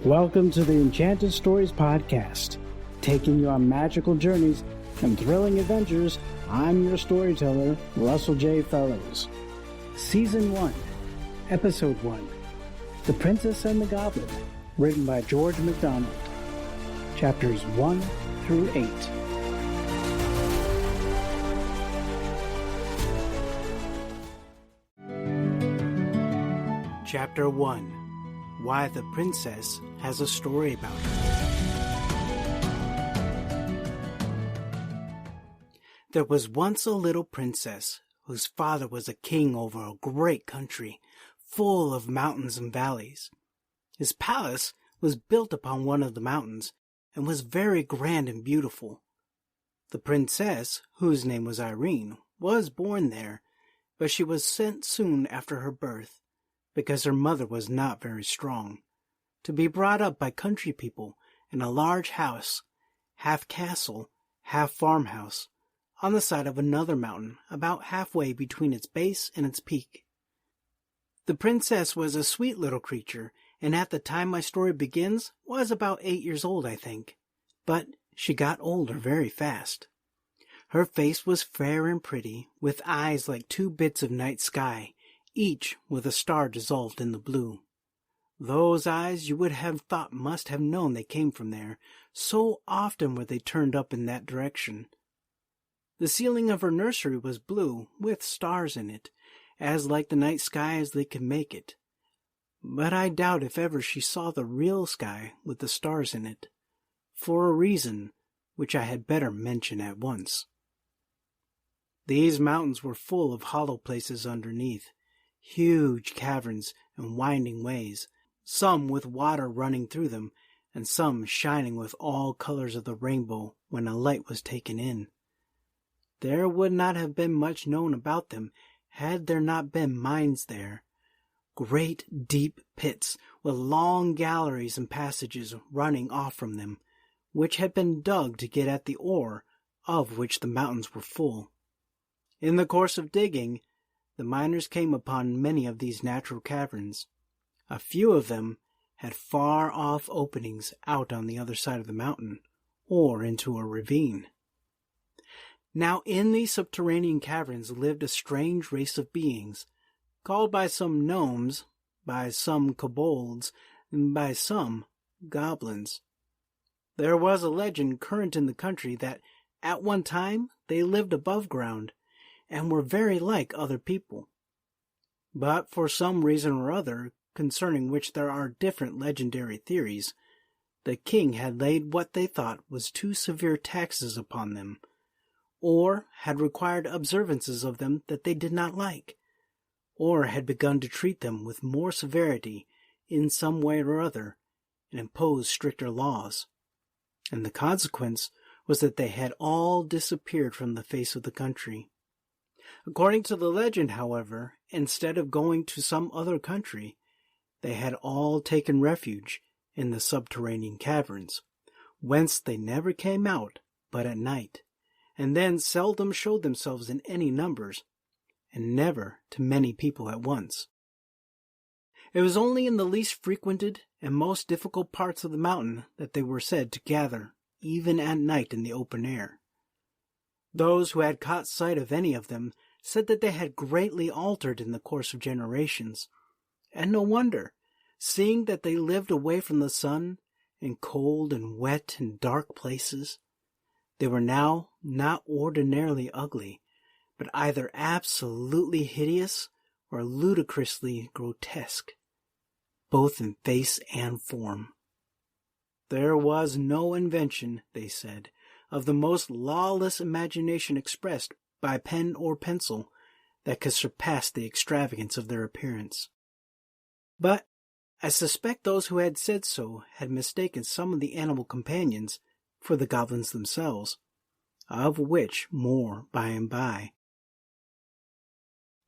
Welcome to the Enchanted Stories Podcast, taking you on magical journeys and thrilling adventures. I'm your storyteller, Russell J. Fellows. Season 1, Episode 1, The Princess and the Goblin, written by George MacDonald. Chapters 1 through 8. Chapter 1, Why the Princess Has a Story About Her. There was once a little princess whose father was a king over a great country, full of mountains and valleys. His palace was built upon one of the mountains and was very grand and beautiful. The princess, whose name was Irene, was born there, but she was sent soon after her birth, because her mother was not very strong, to be brought up by country people in a large house, half castle, half farmhouse, on the side of another mountain about halfway between its base and its peak. The princess was a sweet little creature, and at the time my story begins was about 8 years old, I think. But she got older very fast. Her face was fair and pretty, with eyes like two bits of night sky, each with a star dissolved in the blue. Those eyes you would have thought must have known they came from there, so often were they turned up in that direction. The ceiling of her nursery was blue, with stars in it, as like the night sky as they could make it. But I doubt if ever she saw the real sky with the stars in it, for a reason which I had better mention at once. These mountains were full of hollow places underneath, huge caverns and winding ways, some with water running through them, and some shining with all colors of the rainbow when a light was taken in. There would not have been much known about them had there not been mines there, great deep pits with long galleries and passages running off from them, which had been dug to get at the ore, of which the mountains were full. In the course of digging, the miners came upon many of these natural caverns. A few of them had far-off openings out on the other side of the mountain, or into a ravine. Now in these subterranean caverns lived a strange race of beings, called by some gnomes, by some kobolds, and by some goblins. There was a legend current in the country that at one time they lived above ground, and were very like other people. But for some reason or other, concerning which there are different legendary theories, the king had laid what they thought was too severe taxes upon them, or had required observances of them that they did not like, or had begun to treat them with more severity in some way or other, and impose stricter laws. And the consequence was that they had all disappeared from the face of the country. According to the legend, however, instead of going to some other country, they had all taken refuge in the subterranean caverns, whence they never came out but at night, and then seldom showed themselves in any numbers, and never to many people at once. It was only in the least frequented and most difficult parts of the mountain that they were said to gather, even at night in the open air. Those who had caught sight of any of them said that they had greatly altered in the course of generations, and no wonder, seeing that they lived away from the sun, in cold and wet and dark places. They were now not ordinarily ugly, but either absolutely hideous or ludicrously grotesque, both in face and form. There was no invention, they said, of the most lawless imagination expressed by pen or pencil that could surpass the extravagance of their appearance. But I suspect those who had said so had mistaken some of the animal companions for the goblins themselves, of which more by and by.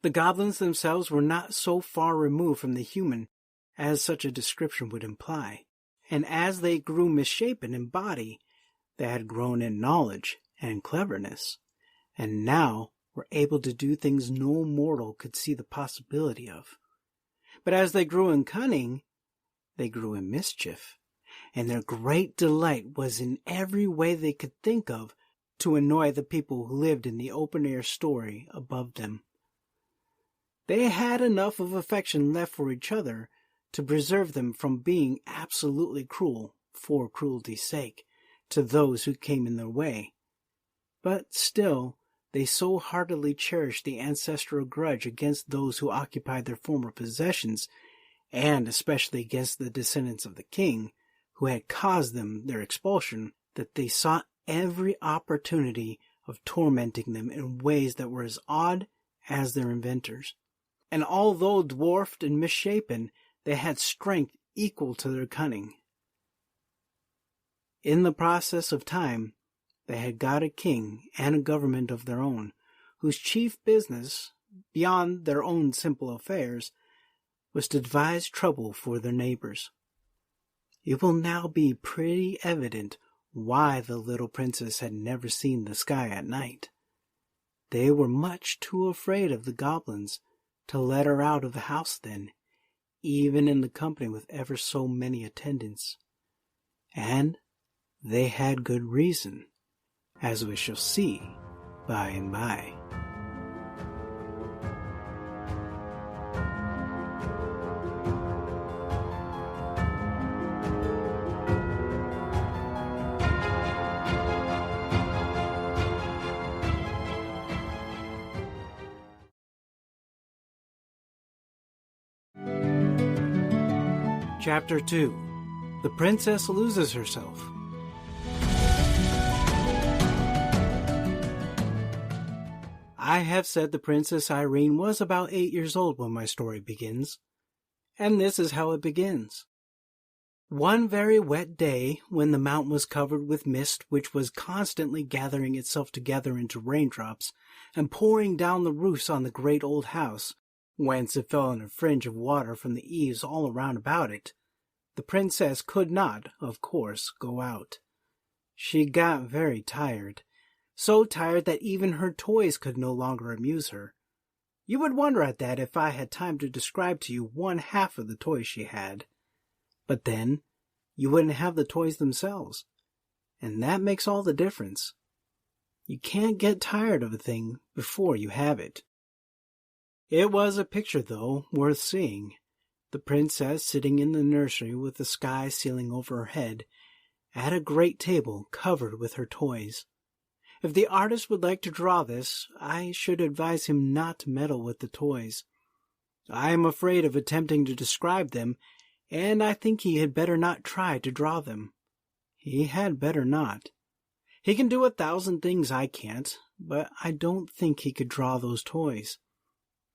The goblins themselves were not so far removed from the human as such a description would imply, and as they grew misshapen in body, they had grown in knowledge and cleverness, and now were able to do things no mortal could see the possibility of. But as they grew in cunning, they grew in mischief, and their great delight was in every way they could think of to annoy the people who lived in the open-air story above them. They had enough of affection left for each other to preserve them from being absolutely cruel, for cruelty's sake, to those who came in their way. But still, they so heartily cherished the ancestral grudge against those who occupied their former possessions, and especially against the descendants of the king, who had caused them their expulsion, that they sought every opportunity of tormenting them in ways that were as odd as their inventors. And although dwarfed and misshapen, they had strength equal to their cunning. In the process of time, they had got a king and a government of their own, whose chief business, beyond their own simple affairs, was to devise trouble for their neighbors. It will now be pretty evident why the little princess had never seen the sky at night. They were much too afraid of the goblins to let her out of the house then, even in the company with ever so many attendants. And they had good reason, as we shall see by and by. Chapter 2. The Princess Loses Herself. I have said the Princess Irene was about 8 years old when my story begins, and this is how it begins. One very wet day, when the mountain was covered with mist which was constantly gathering itself together into raindrops and pouring down the roofs on the great old house, whence it fell in a fringe of water from the eaves all around about it, the princess could not, of course, go out. She got very tired, so tired that even her toys could no longer amuse her. You would wonder at that if I had time to describe to you one half of the toys she had. But then, you wouldn't have the toys themselves, and that makes all the difference. You can't get tired of a thing before you have it. It was a picture, though, worth seeing. The princess sitting in the nursery with the sky ceiling over her head, at a great table covered with her toys. If the artist would like to draw this, I should advise him not to meddle with the toys. I am afraid of attempting to describe them, and I think he had better not try to draw them. He had better not. He can do 1,000 things I can't, but I don't think he could draw those toys.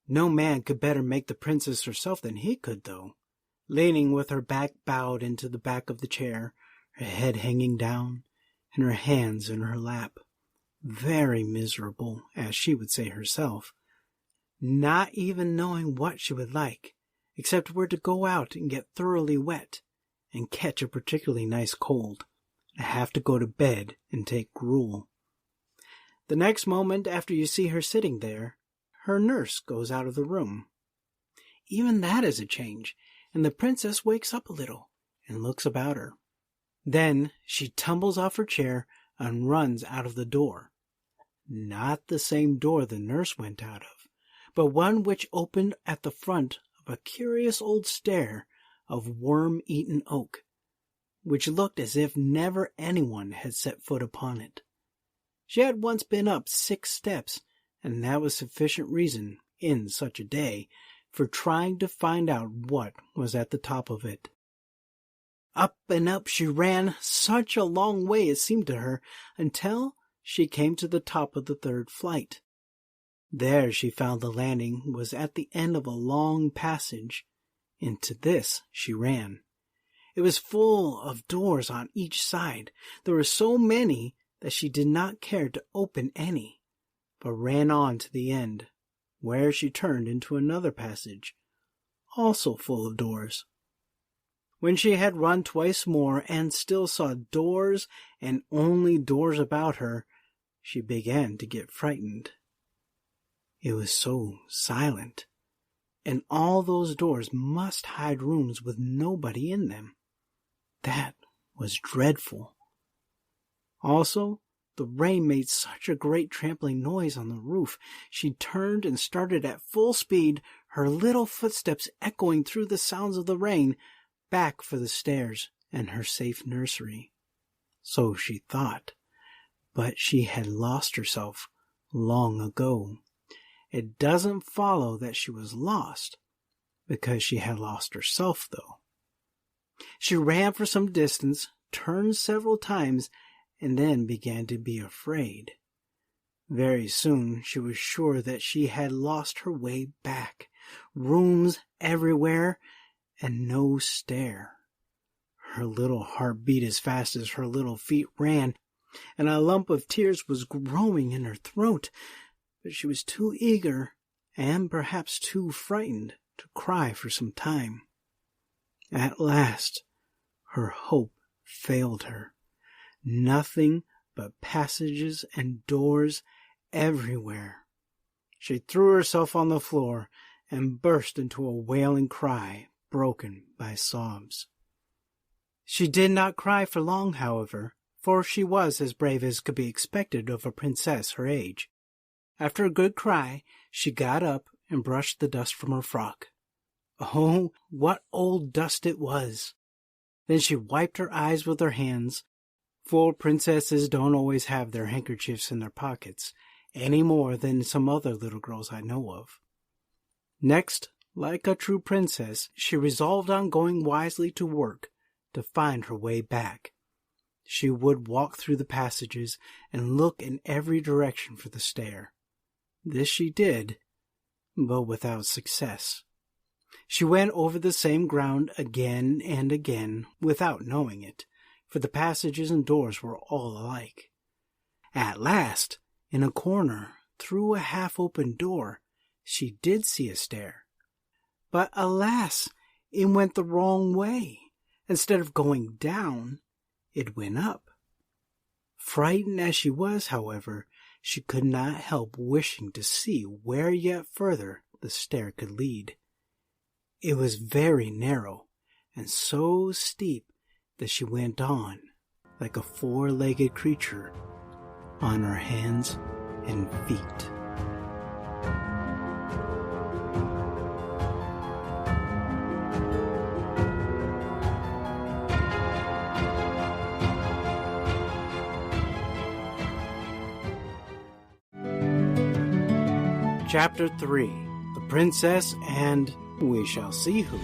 No man could better make the princess herself than he could, though, leaning with her back bowed into the back of the chair, her head hanging down, and her hands in her lap. Very miserable, as she would say herself, not even knowing what she would like, except where to go out and get thoroughly wet, and catch a particularly nice cold, and have to go to bed and take gruel. The next moment after you see her sitting there, her nurse goes out of the room. Even that is a change, and the princess wakes up a little and looks about her. Then she tumbles off her chair and runs out of the door. Not the same door the nurse went out of, but one which opened at the front of a curious old stair of worm-eaten oak, which looked as if never anyone had set foot upon it. She had once been up 6 steps, and that was sufficient reason, in such a day, for trying to find out what was at the top of it. Up and up she ran, such a long way it seemed to her, until she came to the top of the 3rd flight. There she found the landing was at the end of a long passage. Into this she ran. It was full of doors on each side. There were so many that she did not care to open any, but ran on to the end, where she turned into another passage, also full of doors. When she had run twice more and still saw doors and only doors about her, she began to get frightened. It was so silent, and all those doors must hide rooms with nobody in them. That was dreadful. Also, the rain made such a great trampling noise on the roof. She turned and started at full speed, her little footsteps echoing through the sounds of the rain, back for the stairs and her safe nursery. So she thought, but she had lost herself long ago. It doesn't follow that she was lost, because she had lost herself, though. She ran for some distance, turned several times, and then began to be afraid. Very soon she was sure that she had lost her way back. Rooms everywhere, and no stair. Her little heart beat as fast as her little feet ran, and a lump of tears was growing in her throat, but she was too eager, and perhaps too frightened, to cry for some time. At last, her hope failed her. Nothing but passages and doors everywhere. She threw herself on the floor and burst into a wailing cry, broken by sobs. She did not cry for long, however, for she was as brave as could be expected of a princess her age. After a good cry, she got up and brushed the dust from her frock. Oh, what old dust it was! Then she wiped her eyes with her hands, for princesses don't always have their handkerchiefs in their pockets, any more than some other little girls I know of. Next, like a true princess, she resolved on going wisely to work to find her way back. She would walk through the passages and look in every direction for the stair. This she did, but without success. She went over the same ground again and again without knowing it, for the passages and doors were all alike. At last, in a corner, through a half-open door, she did see a stair. But alas, it went the wrong way. Instead of going down, it went up. Frightened as she was, however, she could not help wishing to see where yet further the stair could lead. It was very narrow, and so steep that she went on, like a four-legged creature, on her hands and feet. Chapter 3, The Princess and We Shall See Who.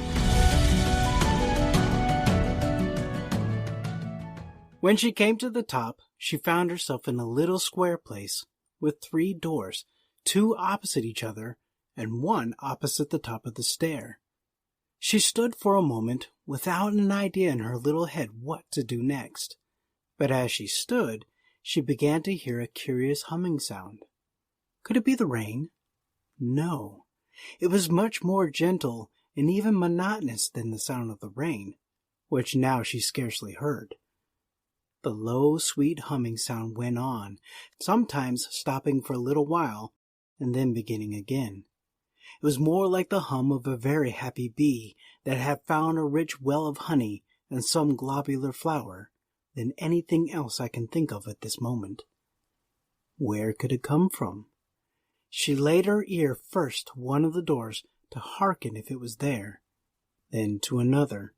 When she came to the top, she found herself in a little square place with 3 doors, 2 opposite each other, and 1 opposite the top of the stair. She stood for a moment without an idea in her little head what to do next. But as she stood, she began to hear a curious humming sound. Could it be the rain? No, it was much more gentle and even monotonous than the sound of the rain, which now she scarcely heard. The low, sweet humming sound went on, sometimes stopping for a little while and then beginning again. It was more like the hum of a very happy bee that had found a rich well of honey and some globular flower than anything else I can think of at this moment. Where could it come from? She laid her ear first to one of the doors to hearken if it was there, then to another.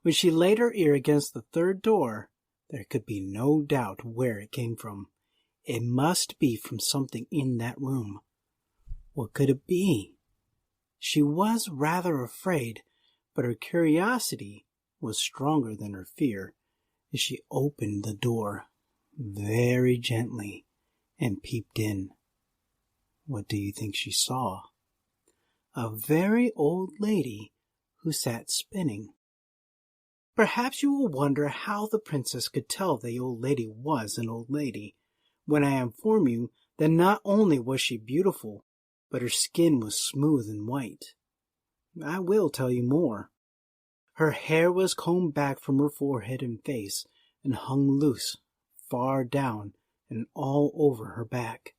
When she laid her ear against the 3rd door, there could be no doubt where it came from. It must be from something in that room. What could it be? She was rather afraid, but her curiosity was stronger than her fear as she opened the door very gently and peeped in. What do you think she saw? A very old lady who sat spinning. Perhaps you will wonder how the princess could tell the old lady was an old lady, when I inform you that not only was she beautiful, but her skin was smooth and white. I will tell you more. Her hair was combed back from her forehead and face, and hung loose, far down, and all over her back.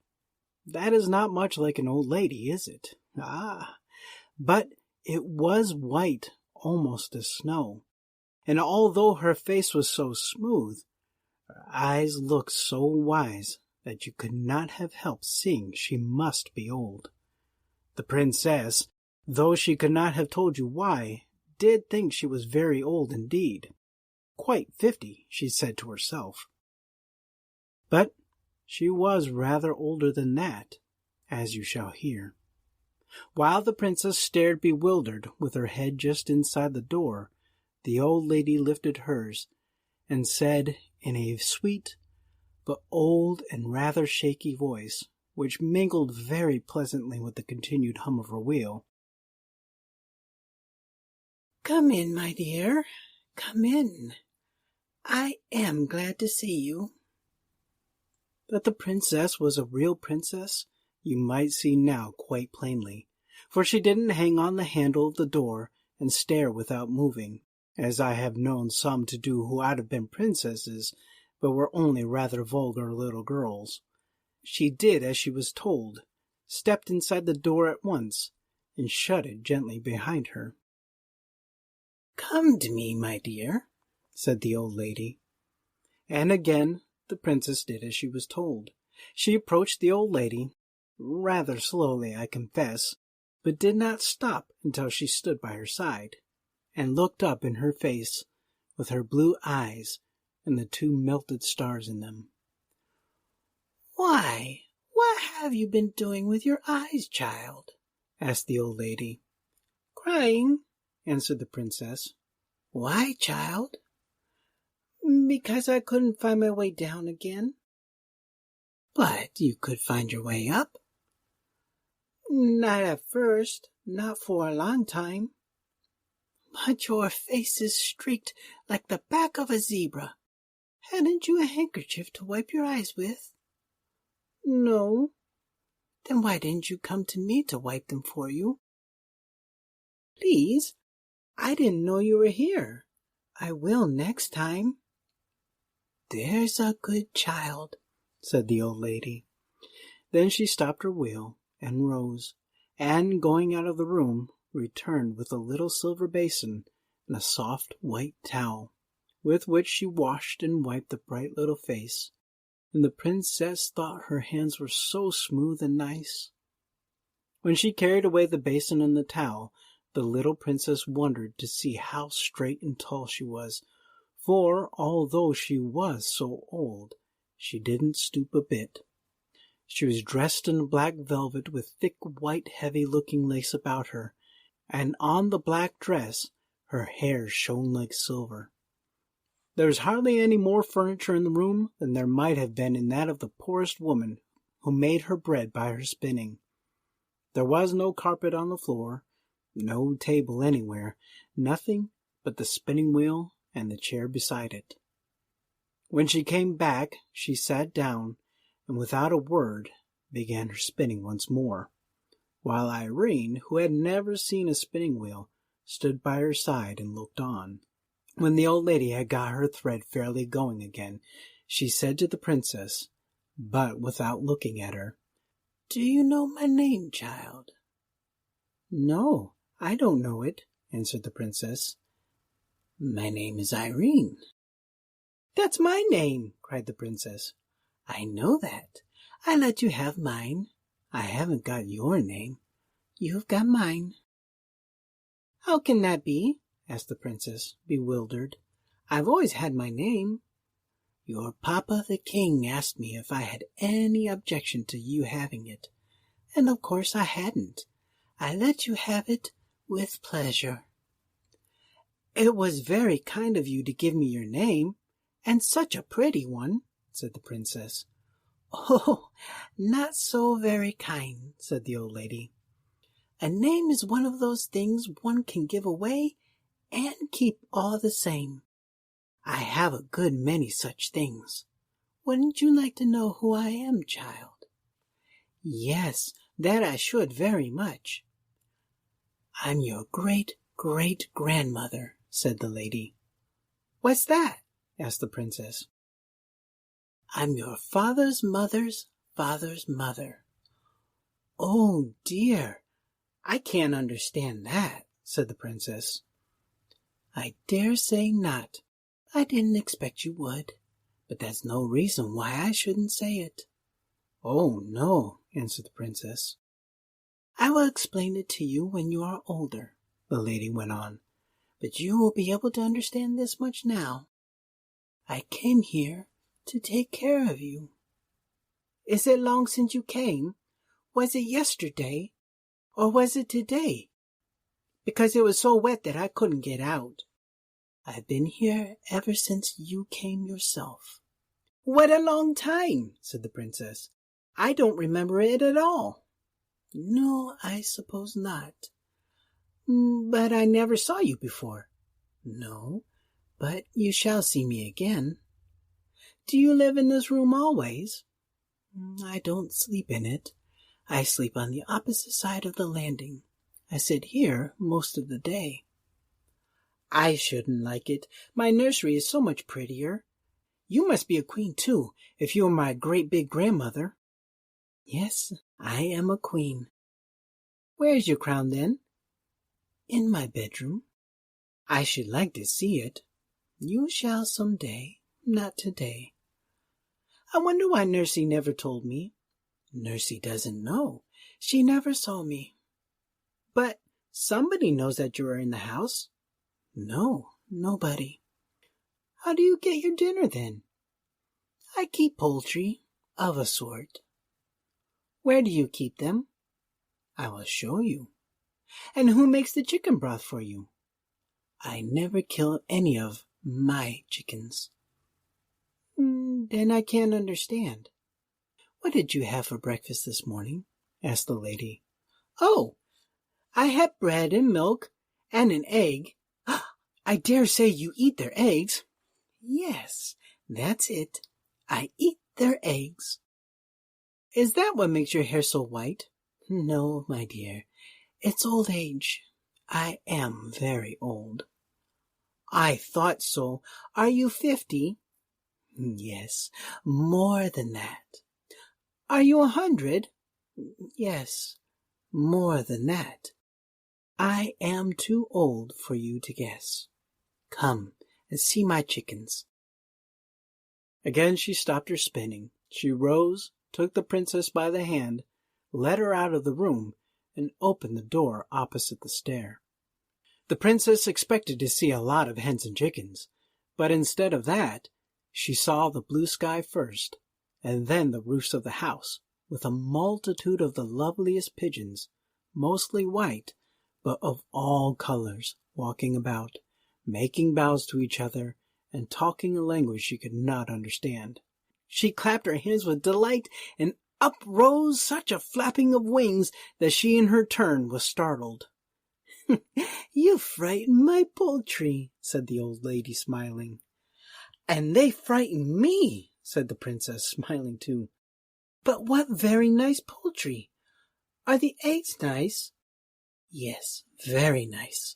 That is not much like an old lady, is it? Ah, but it was white, almost as snow, and although her face was so smooth, her eyes looked so wise that you could not have helped seeing she must be old. The princess, though she could not have told you why, did think she was very old indeed. Quite 50, she said to herself. But she was rather older than that, as you shall hear. While the princess stared bewildered, with her head just inside the door, the old lady lifted hers and said in a sweet but old and rather shaky voice, which mingled very pleasantly with the continued hum of her wheel, "Come in, my dear, come in. I am glad to see you." That the princess was a real princess, you might see now quite plainly, for she didn't hang on the handle of the door and stare without moving, as I have known some to do who had been princesses, but were only rather vulgar little girls. She did as she was told, stepped inside the door at once, and shut it gently behind her. "Come to me, my dear," said the old lady. And again the princess did as she was told. She approached the old lady, rather slowly, I confess, but did not stop until she stood by her side, and looked up in her face with her blue eyes and the two melted stars in them. "Why, what have you been doing with your eyes, child?" asked the old lady. "Crying," answered the princess. "Why, child?" "Because I couldn't find my way down again." "But you could find your way up." "Not at first, not for a long time." "But your face is streaked like the back of a zebra. Hadn't you a handkerchief to wipe your eyes with?" "No." "Then why didn't you come to me to wipe them for you?" "Please, I didn't know you were here. I will next time." "There's a good child," said the old lady. Then she stopped her wheel and rose, and going out of the room, returned with a little silver basin and a soft white towel, with which she washed and wiped the bright little face, and the princess thought her hands were so smooth and nice. When she carried away the basin and the towel, the little princess wondered to see how straight and tall she was, for although she was so old, she didn't stoop a bit. She was dressed in black velvet with thick white heavy-looking lace about her, and on the black dress her hair shone like silver. There was hardly any more furniture in the room than there might have been in that of the poorest woman who made her bread by her spinning. There was no carpet on the floor, no table anywhere, nothing but the spinning wheel and the chair beside it. When she came back, she sat down, and without a word began her spinning once more, while Irene, who had never seen a spinning wheel, stood by her side and looked on. When the old lady had got her thread fairly going again, she said to the princess, but without looking at her, "Do you know my name, child?" "No, I don't know it," answered the princess. "My name is Irene." "That's my name," cried the princess. "I know that. I let you have mine. I haven't got your name. You've got mine." "How can that be?" asked the princess, bewildered. "I've always had my name." "Your papa the king asked me if I had any objection to you having it, and of course I hadn't. I let you have it with pleasure." "It was very kind of you to give me your name, and such a pretty one," said the princess. "Oh, not so very kind," said the old lady. "A name is one of those things one can give away and keep all the same. I have a good many such things. Wouldn't you like to know who I am, child?" "Yes, that I should very much." "I'm your great-great-grandmother," said the lady. "What's that?" asked the princess. "I'm your father's mother's father's mother." "Oh, dear, I can't understand that," said the princess. I dare say not. I didn't expect you would, but that's no reason why I shouldn't say it. Oh, no, answered the princess. I will explain it to you when you are older, the lady went on, but you will be able to understand this much now. I came here to take care of you. Is it long since you came? Was it yesterday? Or was it today? Because it was so wet that I couldn't get out. I've been here ever since you came yourself. What a long time, said the princess. I don't remember it at all. No, I suppose not. But I never saw you before. No, but you shall see me again. Do you live in this room always? I don't sleep in it. I sleep on the opposite side of the landing. I sit here most of the day. I shouldn't like it. My nursery is so much prettier. You must be a queen, too, if you are my great-big-grandmother. Yes, I am a queen. Where is your crown, then? In my bedroom. I should like to see it. You shall some day, not today. I wonder why Nursey never told me. Nursey doesn't know. She never saw me. But somebody knows that you are in the house. No, nobody. How do you get your dinner, then? I keep poultry, of a sort. Where do you keep them? I will show you. And who makes the chicken broth for you? I never kill any of my chickens. Then I can't understand. What did you have for breakfast this morning? Asked the lady. Oh, I had bread and milk and an egg. I dare say you eat their eggs. Yes, that's it. I eat their eggs. Is that what makes your hair so white? No, my dear. It's old age. I am very old. I thought so. Are you 50? Yes, more than that. Are you 100? Yes, more than that. I am too old for you to guess. Come and see my chickens. Again she stopped her spinning. She rose, took the princess by the hand, led her out of the room, and opened the door opposite the stair. The princess expected to see a lot of hens and chickens, but instead of that, she saw the blue sky first, and then the roofs of the house, with a multitude of the loveliest pigeons, mostly white, but of all colors, walking about, making bows to each other, and talking a language she could not understand. She clapped her hands with delight, and up rose such a flapping of wings that she in her turn was startled. You frightened my poultry, said the old lady, smiling. And they frightened me, said the princess, smiling too. But what very nice poultry! Are the eggs nice? Yes, very nice.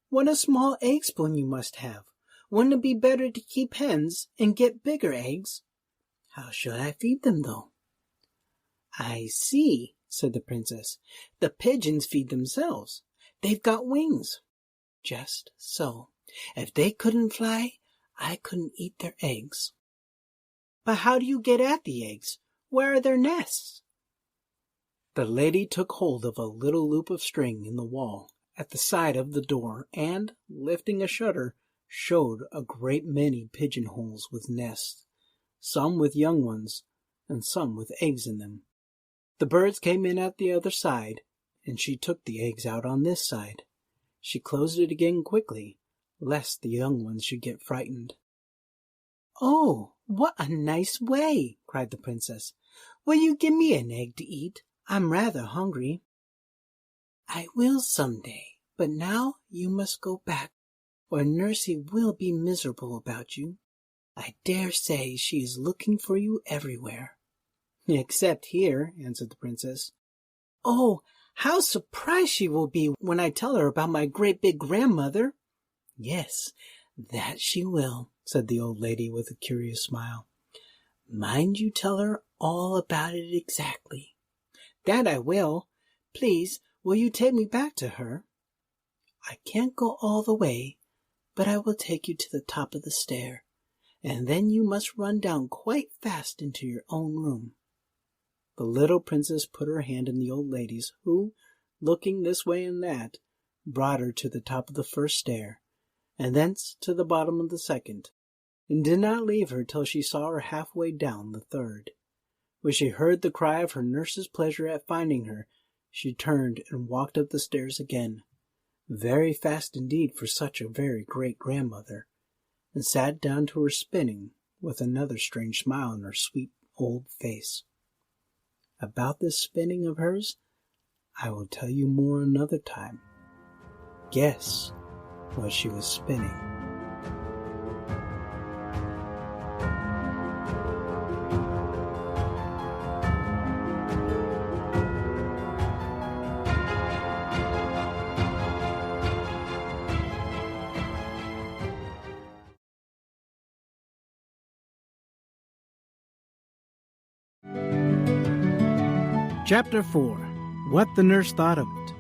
What a small egg spoon you must have. Wouldn't it be better to keep hens and get bigger eggs? How should I feed them, though? I see, said the princess. The pigeons feed themselves. They've got wings. Just so. If they couldn't fly, I couldn't eat their eggs. But how do you get at the eggs? Where are their nests? The lady took hold of a little loop of string in the wall at the side of the door and, lifting a shutter, showed a great many pigeonholes with nests, some with young ones, and some with eggs in them. The birds came in at the other side, and she took the eggs out on this side. She closed it again quickly, lest the young ones should get frightened. Oh, what a nice way! Cried the princess. Will you give me an egg to eat? I'm rather hungry. I will some day, but now you must go back, or Nursey will be miserable about you. I dare say she is looking for you everywhere. Except here, answered the princess. Oh, how surprised she will be when I tell her about my great-big-grandmother. Yes, that she will, said the old lady with a curious smile. Mind you tell her all about it exactly. That I will. Please, will you take me back to her? I can't go all the way, but I will take you to the top of the stair, and then you must run down quite fast into your own room." The little princess put her hand in the old lady's, who, looking this way and that, brought her to the top of the first stair, and thence to the bottom of the second, and did not leave her till she saw her halfway down the third. When she heard the cry of her nurse's pleasure at finding her, she turned and walked up the stairs again, very fast indeed for such a very great grandmother, and sat down to her spinning with another strange smile on her sweet old face. About this spinning of hers, I will tell you more another time. Guess what she was spinning. Chapter 4. What the Nurse Thought of It.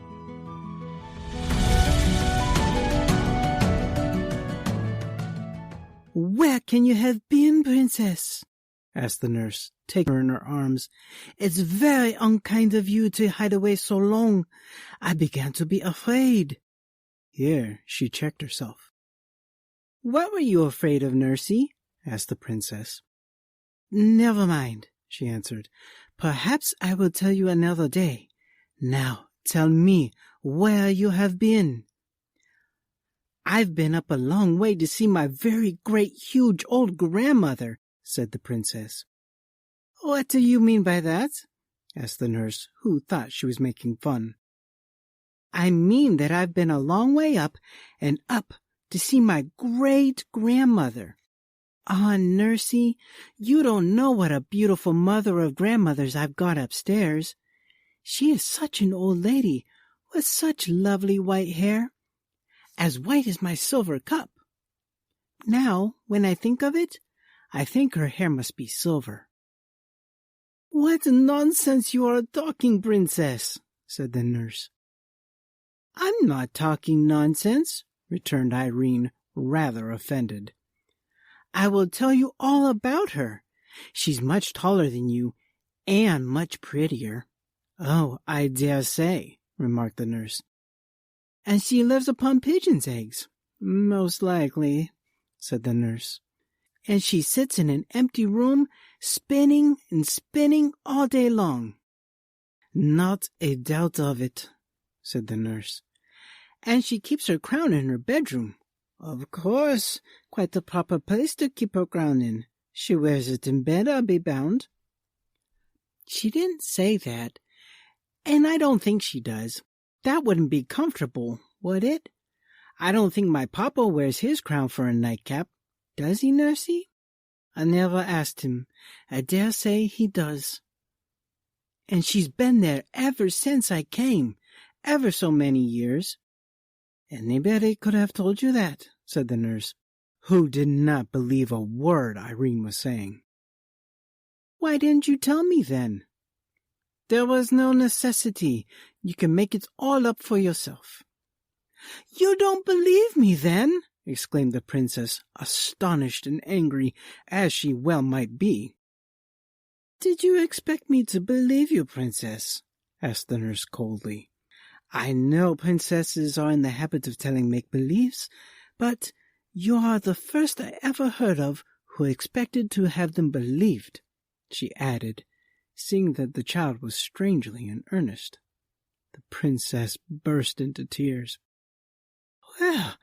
"Where can you have been, Princess?" asked the nurse, taking her in her arms. "It's very unkind of you to hide away so long. I began to be afraid." Here she checked herself. "What were you afraid of, Nursey?" asked the princess. "Never mind," she answered. "Perhaps I will tell you another day. Now tell me where you have been." "I've been up a long way to see my very great, huge old grandmother," said the princess. "What do you mean by that?" asked the nurse, who thought she was making fun. "I mean that I've been a long way up and up to see my great grandmother. Ah, Nursey, you don't know what a beautiful mother of grandmothers I've got upstairs. She is such an old lady with such lovely white hair, as white as my silver cup. Now, when I think of it, I think her hair must be silver." "What nonsense you are talking, Princess," said the nurse. "I'm not talking nonsense," returned Irene, rather offended. "I will tell you all about her. She's much taller than you, and much prettier." "Oh, I dare say," remarked the nurse. "And she lives upon pigeons' eggs." "Most likely," said the nurse. "And she sits in an empty room, spinning and spinning all day long." "Not a doubt of it," said the nurse. "And she keeps her crown in her bedroom." "Of course, quite the proper place to keep her crown in. She wears it in bed, I'll be bound." "She didn't say that, and I don't think she does. That wouldn't be comfortable, would it? I don't think my papa wears his crown for a nightcap. Does he, Nursey?" "I never asked him. I dare say he does." "And she's been there ever since I came, ever so many years." "Anybody could have told you that," said the nurse, who did not believe a word Irene was saying. "Why didn't you tell me then?" "There was no necessity. You can make it all up for yourself." "You don't believe me, then?" exclaimed the princess, astonished and angry, as she well might be. "Did you expect me to believe you, Princess?" asked the nurse coldly. "I know princesses are in the habit of telling make-believes, but you are the first I ever heard of who expected to have them believed," she added, seeing that the child was strangely in earnest. The princess burst into tears. "Well,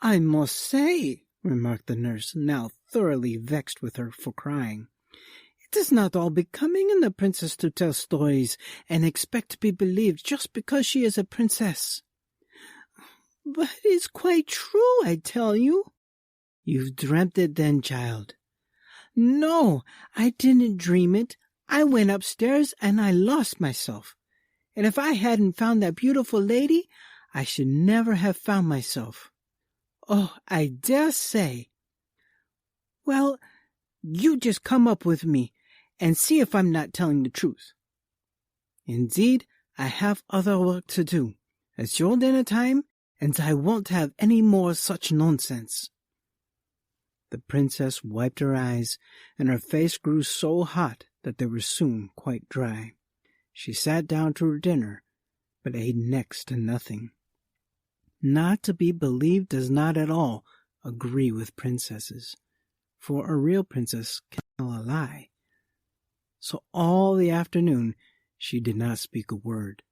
I must say," remarked the nurse, now thoroughly vexed with her for crying, "it is not all becoming in the princess to tell stories and expect to be believed just because she is a princess." "But it's quite true, I tell you." "You've dreamt it then, child." "No, I didn't dream it. I went upstairs and I lost myself. And if I hadn't found that beautiful lady, I should never have found myself. Oh, I dare say." "Well, you just come up with me and see if I'm not telling the truth." "Indeed, I have other work to do. It's your dinner time, and I won't have any more such nonsense." The princess wiped her eyes, and her face grew so hot that they were soon quite dry. She sat down to her dinner, but ate next to nothing. Not to be believed does not at all agree with princesses, for a real princess can tell a lie. So all the afternoon she did not speak a word.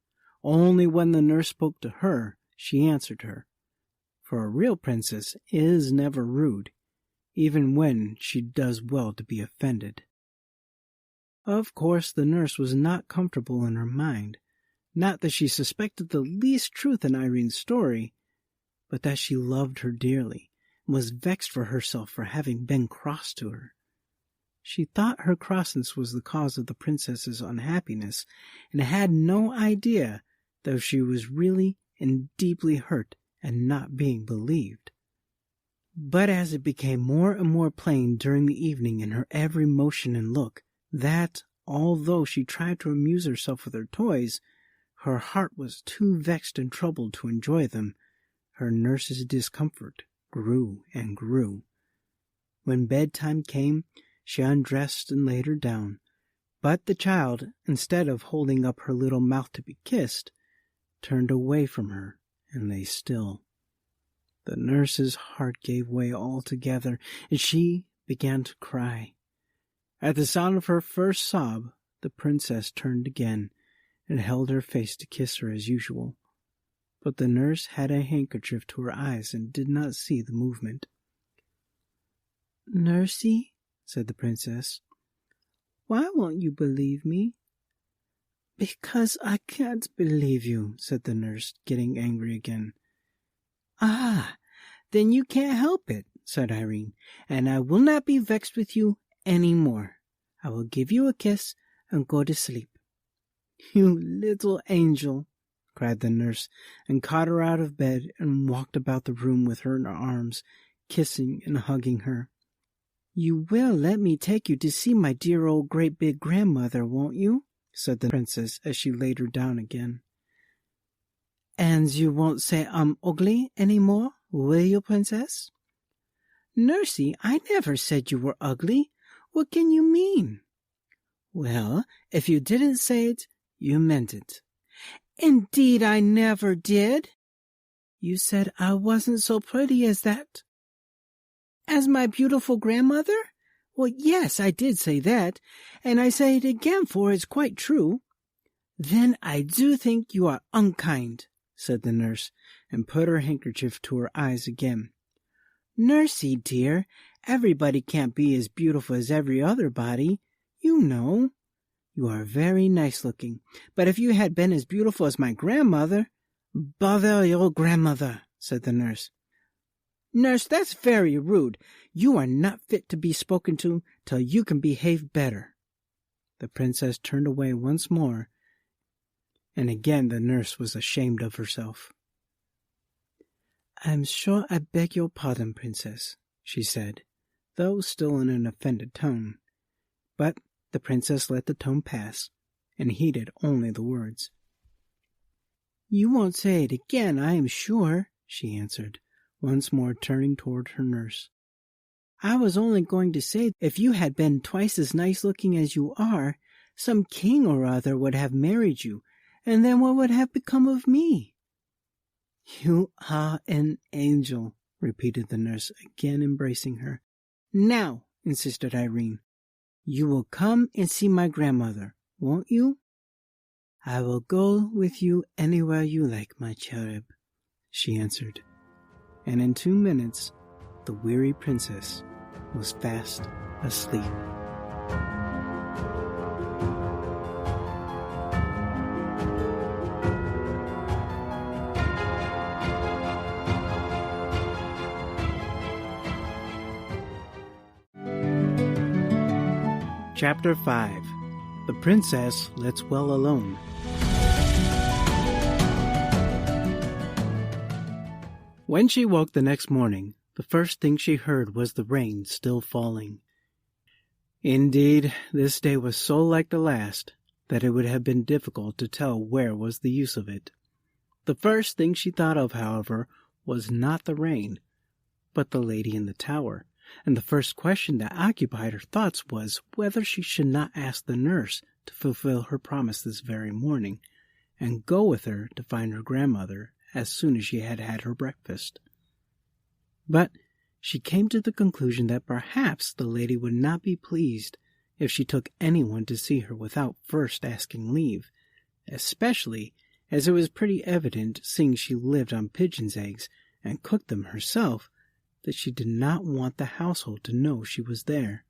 Only when the nurse spoke to her, she answered her. For a real princess is never rude, even when she does well to be offended. Of course, the nurse was not comfortable in her mind. Not that she suspected the least truth in Irene's story, but that she loved her dearly and was vexed for herself for having been cross to her. She thought her crossness was the cause of the princess's unhappiness, and had no idea that she was really and deeply hurt at not being believed. But as it became more and more plain during the evening in her every motion and look, that, although she tried to amuse herself with her toys, her heart was too vexed and troubled to enjoy them, her nurse's discomfort grew and grew. When bedtime came, she undressed and laid her down, but the child, instead of holding up her little mouth to be kissed, turned away from her and lay still. The nurse's heart gave way altogether, and she began to cry. At the sound of her first sob, the princess turned again and held her face to kiss her as usual. But the nurse had a handkerchief to her eyes and did not see the movement. "Nursey," said the princess, "why won't you believe me?" "Because I can't believe you," said the nurse, getting angry again. "Ah, then you can't help it," said Irene, "and I will not be vexed with you any more. I will give you a kiss and go to sleep." "You little angel," cried the nurse, and caught her out of bed and walked about the room with her in her arms, kissing and hugging her. "You will let me take you to see my dear old great big grandmother, won't you?" said the princess as she laid her down again. "And you won't say I'm ugly any more, will you, princess?" "Nursey, I never said you were ugly. What can you mean?" "Well, if you didn't say it, you meant it." "Indeed, I never did." "You said I wasn't so pretty as that." "As my beautiful grandmother? Well, yes, I did say that, and I say it again, for it's quite true." "Then I do think you are unkind," said the nurse, and put her handkerchief to her eyes again. "Nursey, dear, everybody can't be as beautiful as every other body, you know. You are very nice looking, but if you had been as beautiful as my grandmother—" "Bother your grandmother," said the nurse. "Nurse, that's very rude. You are not fit to be spoken to till you can behave better." The princess turned away once more, and again the nurse was ashamed of herself. "I'm sure I beg your pardon, princess," she said, though still in an offended tone. But the princess let the tone pass, and heeded only the words. "You won't say it again, I am sure," she answered, once more turning toward her nurse. "I was only going to say, if you had been twice as nice-looking as you are, some king or other would have married you, and then what would have become of me?" "You are an angel," repeated the nurse, again embracing her. "Now," insisted Irene, "you will come and see my grandmother, won't you?" "I will go with you anywhere you like, my cherub," she answered, and in 2 minutes the weary princess was fast asleep. Chapter 5. The Princess Lets Well Alone. When she woke the next morning, the first thing she heard was the rain still falling. Indeed, this day was so like the last that it would have been difficult to tell where was the use of it. The first thing she thought of, however, was not the rain, but the lady in the tower, and the first question that occupied her thoughts was whether she should not ask the nurse to fulfill her promise this very morning, and go with her to find her grandmother as soon as she had had her breakfast. But she came to the conclusion that perhaps the lady would not be pleased if she took anyone to see her without first asking leave, especially as it was pretty evident, seeing she lived on pigeons' eggs and cooked them herself, that she did not want the household to know she was there.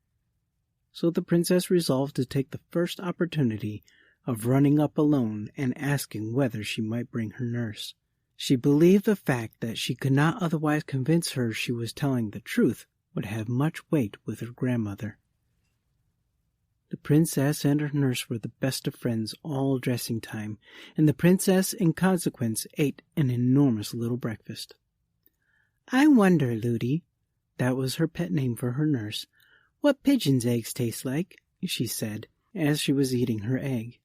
So the princess resolved to take the first opportunity of running up alone and asking whether she might bring her nurse. She believed the fact that she could not otherwise convince her she was telling the truth would have much weight with her grandmother. The princess and her nurse were the best of friends all dressing time, and the princess in consequence ate an enormous little breakfast. "I wonder, Ludi," that was her pet name for her nurse, "what pigeons' eggs taste like," she said, as she was eating her egg.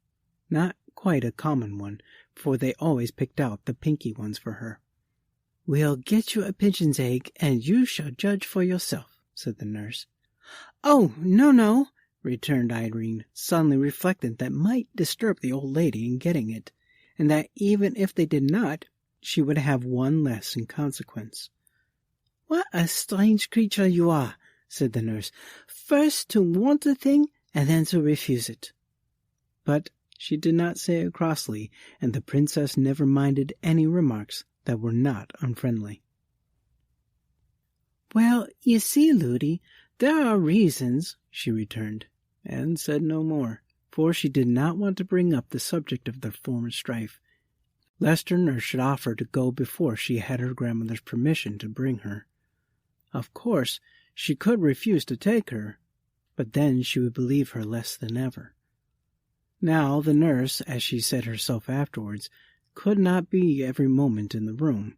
Not quite a common one, for they always picked out the pinky ones for her. "We'll get you a pigeon's egg, and you shall judge for yourself," said the nurse. "Oh, no," returned Irene, suddenly reflecting that might disturb the old lady in getting it, and that even if they did not, she would have one less in consequence. "What a strange creature you are," said the nurse, "first to want a thing and then to refuse it." But she did not say it crossly, and the princess never minded any remarks that were not unfriendly. "Well, you see, Ludi, there are reasons," she returned, and said no more, for she did not want to bring up the subject of their former strife, lest her nurse should offer to go before she had her grandmother's permission to bring her. Of course, she could refuse to take her, but then she would believe her less than ever. Now the nurse, as she said herself afterwards, could not be every moment in the room,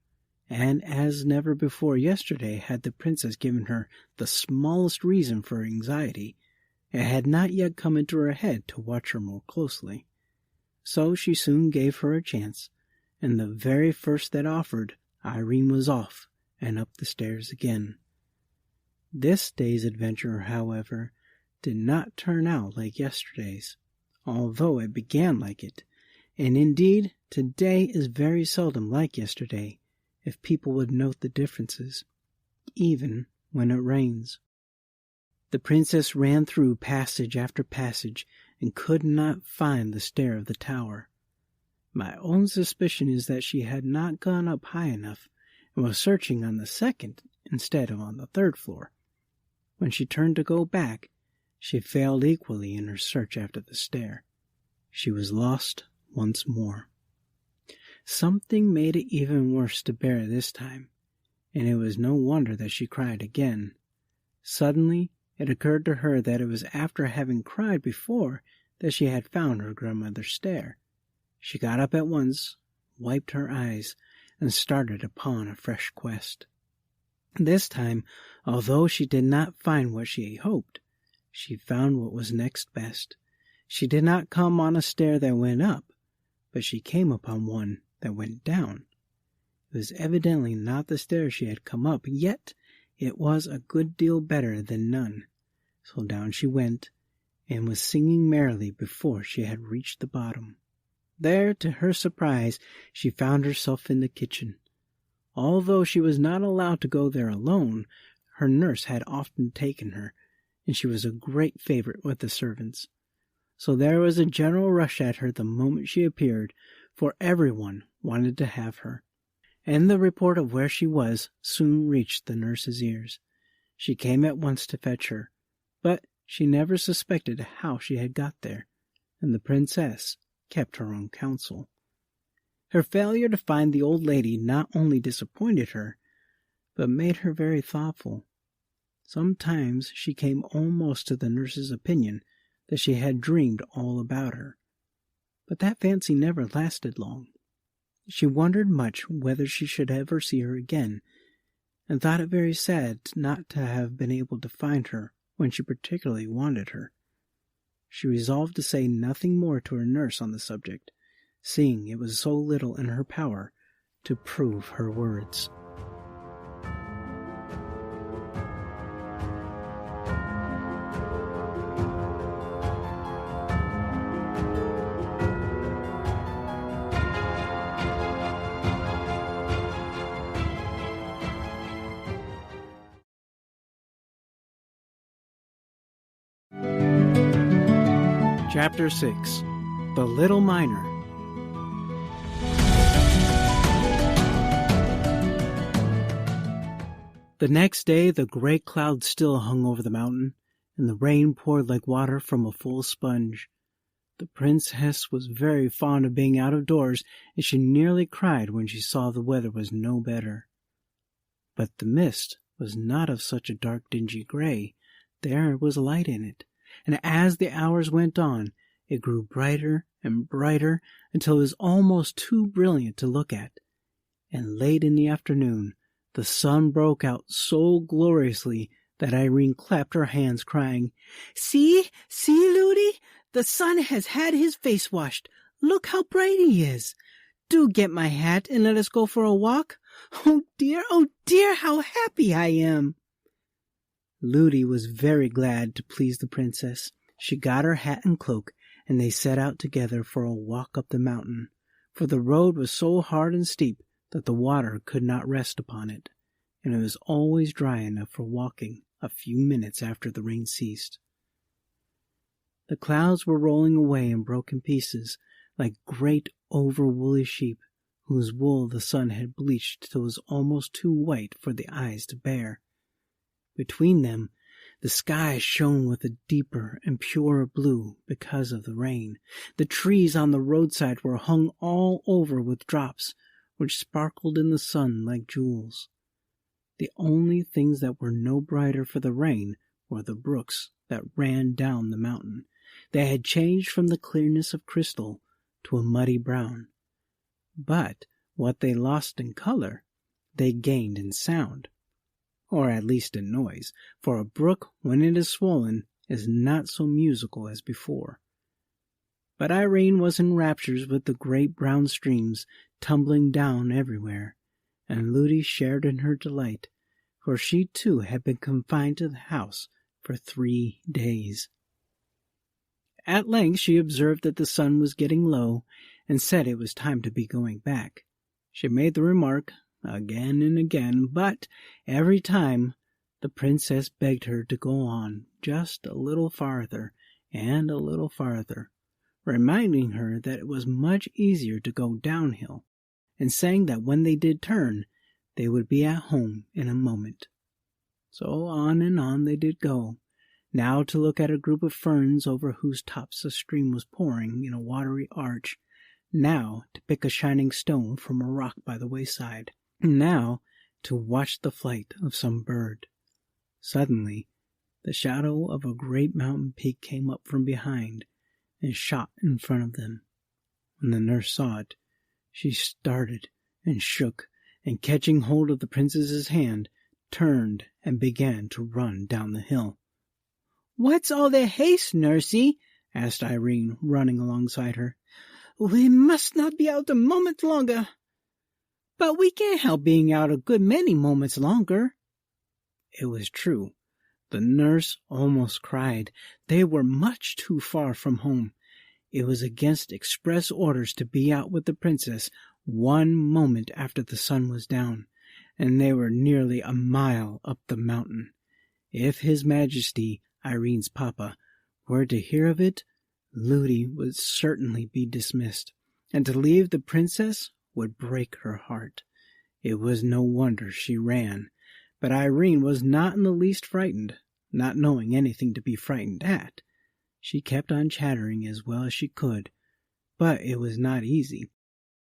and as never before yesterday had the princess given her the smallest reason for anxiety, it had not yet come into her head to watch her more closely. So she soon gave her a chance, and the very first that offered, Irene was off and up the stairs again. This day's adventure, however, did not turn out like yesterday's, although it began like it, and indeed today is very seldom like yesterday, if people would note the differences, even when it rains. The princess ran through passage after passage and could not find the stair of the tower. My own suspicion is that she had not gone up high enough and was searching on the second instead of on the third floor. When she turned to go back, she failed equally in her search after the stair. She was lost once more. Something made it even worse to bear this time, and it was no wonder that she cried again. Suddenly, it occurred to her that it was after having cried before that she had found her grandmother's stair. She got up at once, wiped her eyes, and started upon a fresh quest. This time, although she did not find what she hoped, she found what was next best. She did not come on a stair that went up, but she came upon one that went down. It was evidently not the stair she had come up, yet it was a good deal better than none. So down she went, and was singing merrily before she had reached the bottom. There, to her surprise, she found herself in the kitchen. Although she was not allowed to go there alone, her nurse had often taken her, and she was a great favorite with the servants. So there was a general rush at her the moment she appeared, for everyone wanted to have her. And the report of where she was soon reached the nurse's ears. She came at once to fetch her, but she never suspected how she had got there, and the princess kept her own counsel. Her failure to find the old lady not only disappointed her, but made her very thoughtful. Sometimes she came almost to the nurse's opinion that she had dreamed all about her, but that fancy never lasted long. She wondered much whether she should ever see her again, and thought it very sad not to have been able to find her when she particularly wanted her. She resolved to say nothing more to her nurse on the subject, seeing it was so little in her power to prove her words. Chapter 6. The Little Miner. The next day the great cloud still hung over the mountain, and the rain poured like water from a full sponge. The princess was very fond of being out of doors, and she nearly cried when she saw the weather was no better. But the mist was not of such a dark dingy gray. There was light in it, and as the hours went on, it grew brighter and brighter until it was almost too brilliant to look at. And late in the afternoon, the sun broke out so gloriously that Irene clapped her hands, crying, See, Ludi, the sun has had his face washed. Look how bright he is. Do get my hat and let us go for a walk. Oh dear, how happy I am. Ludi was very glad to please the princess. She got her hat and cloak, and they set out together for a walk up the mountain, for the road was so hard and steep that the water could not rest upon it, and it was always dry enough for walking a few minutes after the rain ceased. The clouds were rolling away in broken pieces, like great over-woolly sheep, whose wool the sun had bleached till it was almost too white for the eyes to bear. Between them, the sky shone with a deeper and purer blue because of the rain. The trees on the roadside were hung all over with drops, which sparkled in the sun like jewels. The only things that were no brighter for the rain were the brooks that ran down the mountain. They had changed from the clearness of crystal to a muddy brown. But what they lost in color, they gained in sound, or at least in noise, for a brook, when it is swollen, is not so musical as before. But Irene was in raptures with the great brown streams tumbling down everywhere, and Ludi shared in her delight, for she too had been confined to the house for 3 days. At length she observed that the sun was getting low, and said it was time to be going back. She made the remark again and again, but every time the princess begged her to go on just a little farther and a little farther, reminding her that it was much easier to go downhill, and saying that when they did turn, they would be at home in a moment. So on and on they did go, now to look at a group of ferns over whose tops a stream was pouring in a watery arch, now to pick a shining stone from a rock by the wayside, now to watch the flight of some bird. Suddenly, the shadow of a great mountain peak came up from behind and shot in front of them. When the nurse saw it, she started and shook, and catching hold of the princess's hand, turned and began to run down the hill. "What's all the haste, nursie?" asked Irene, running alongside her. "We must not be out a moment longer." "But we can't help being out a good many moments longer." It was true. The nurse almost cried. They were much too far from home. It was against express orders to be out with the princess 1 moment after the sun was down, and they were nearly a mile up the mountain. If His Majesty, Irene's papa, were to hear of it, Ludi would certainly be dismissed, and to leave the princess would break her heart. It was no wonder she ran, but Irene was not in the least frightened, not knowing anything to be frightened at. She kept on chattering as well as she could, but it was not easy.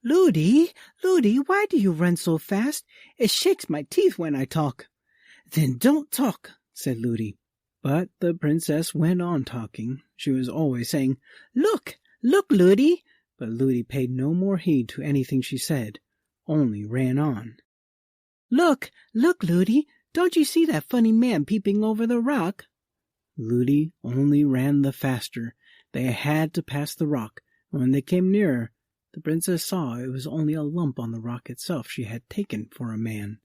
Ludi, why do you run so fast? It shakes my teeth when I talk." "Then don't talk," said Ludi. But the princess went on talking. She was always saying, Look, Ludi." But Ludi paid no more heed to anything she said, only ran on. Look, Ludi, don't you see that funny man peeping over the rock?" Ludi only ran the faster. They had to pass the rock, and when they came nearer, the The princess saw it was only a lump on the rock itself she had taken for a man.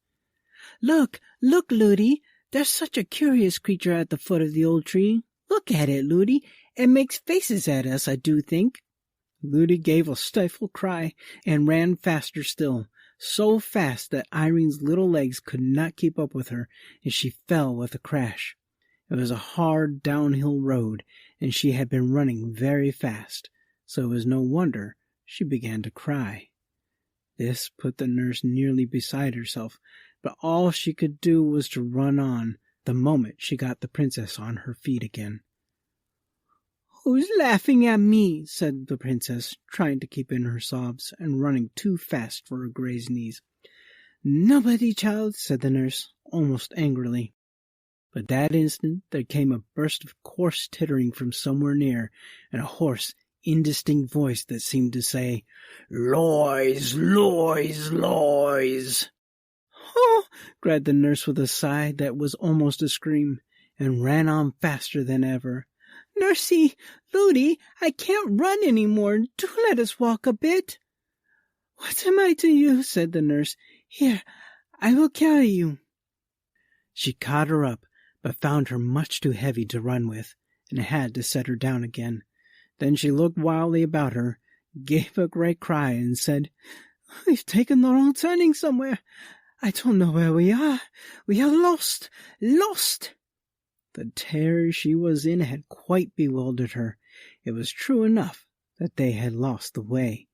"Look, look, Ludi! There's such a curious creature at the foot of the old tree. Look at it, Ludi. It makes faces at us, I do think." Ludi gave a stifled cry and ran faster still, so fast that Irene's little legs could not keep up with her, and she fell with a crash. It was a hard downhill road, and she had been running very fast, so it was no wonder she began to cry. This put the nurse nearly beside herself, but all she could do was to run on the moment she got the princess on her feet again. "Who's laughing at me?" said the princess, trying to keep in her sobs and running too fast for her grazed knees. "Nobody, child," said the nurse, almost angrily. But that instant there came a burst of coarse tittering from somewhere near, and a hoarse, indistinct voice that seemed to say, "Lois, Lois, Lois!" "Oh!" cried the nurse with a sigh that was almost a scream, and ran on faster than ever. "Nursey, Ludi, I can't run any more. Do let us walk a bit." "What am I to you?" said the nurse. "Here, I will carry you." She caught her up, but found her much too heavy to run with, and had to set her down again. Then she looked wildly about her, gave a great cry, and said, "We've taken the wrong turning somewhere. I don't know where we are. We are lost, lost." The terror she was in had quite bewildered her. It was true enough that they had lost the way.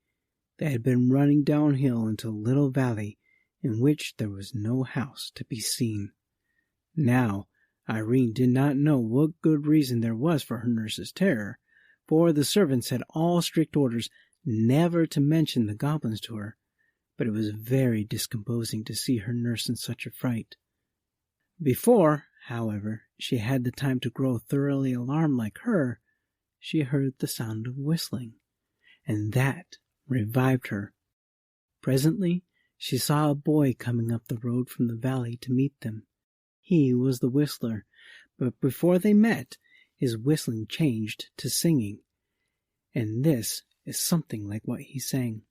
They had been running downhill into a little valley in which there was no house to be seen. Now, Irene did not know what good reason there was for her nurse's terror, for the servants had all strict orders never to mention the goblins to her, but it was very discomposing to see her nurse in such a fright. Before, however, she had the time to grow thoroughly alarmed like her, she heard the sound of whistling, and that revived her. Presently, she saw a boy coming up the road from the valley to meet them. He was the whistler, but before they met, his whistling changed to singing, and this is something like what he sang.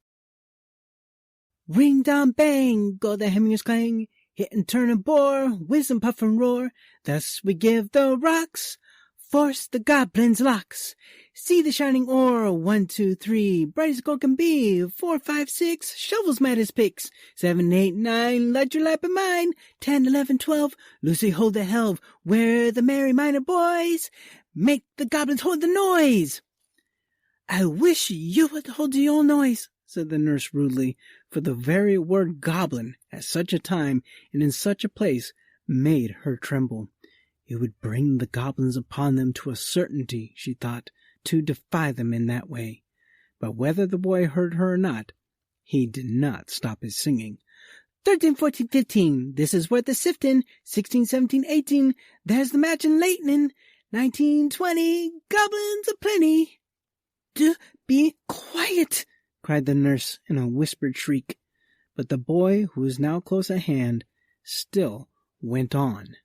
"Ring down bang, go the hammers clang, hit and turn and bore, whiz and puff and roar. Thus we give the rocks, force the goblins' locks. See the shining ore, 1, 2, 3, bright as gold can be. 4, 5, 6, shovels mad as picks. 7, 8, 9, let your lap in mine. 10, 11, 12, Lucy hold the helve. Where the merry minor boys make the goblins hold the noise." "I wish you would hold your noise," said the nurse rudely, for the very word goblin at such a time and in such a place made her tremble. It would bring the goblins upon them to a certainty, she thought, to defy them in that way. But whether the boy heard her or not, he did not stop his singing. 13, 14, 15, this is worth the sifting. 16, 17, 18, there's the match and lightning. 19, 20, goblins aplenty. "Do be quiet," cried the nurse in a whispered shriek. But the boy, who was now close at hand, still went on.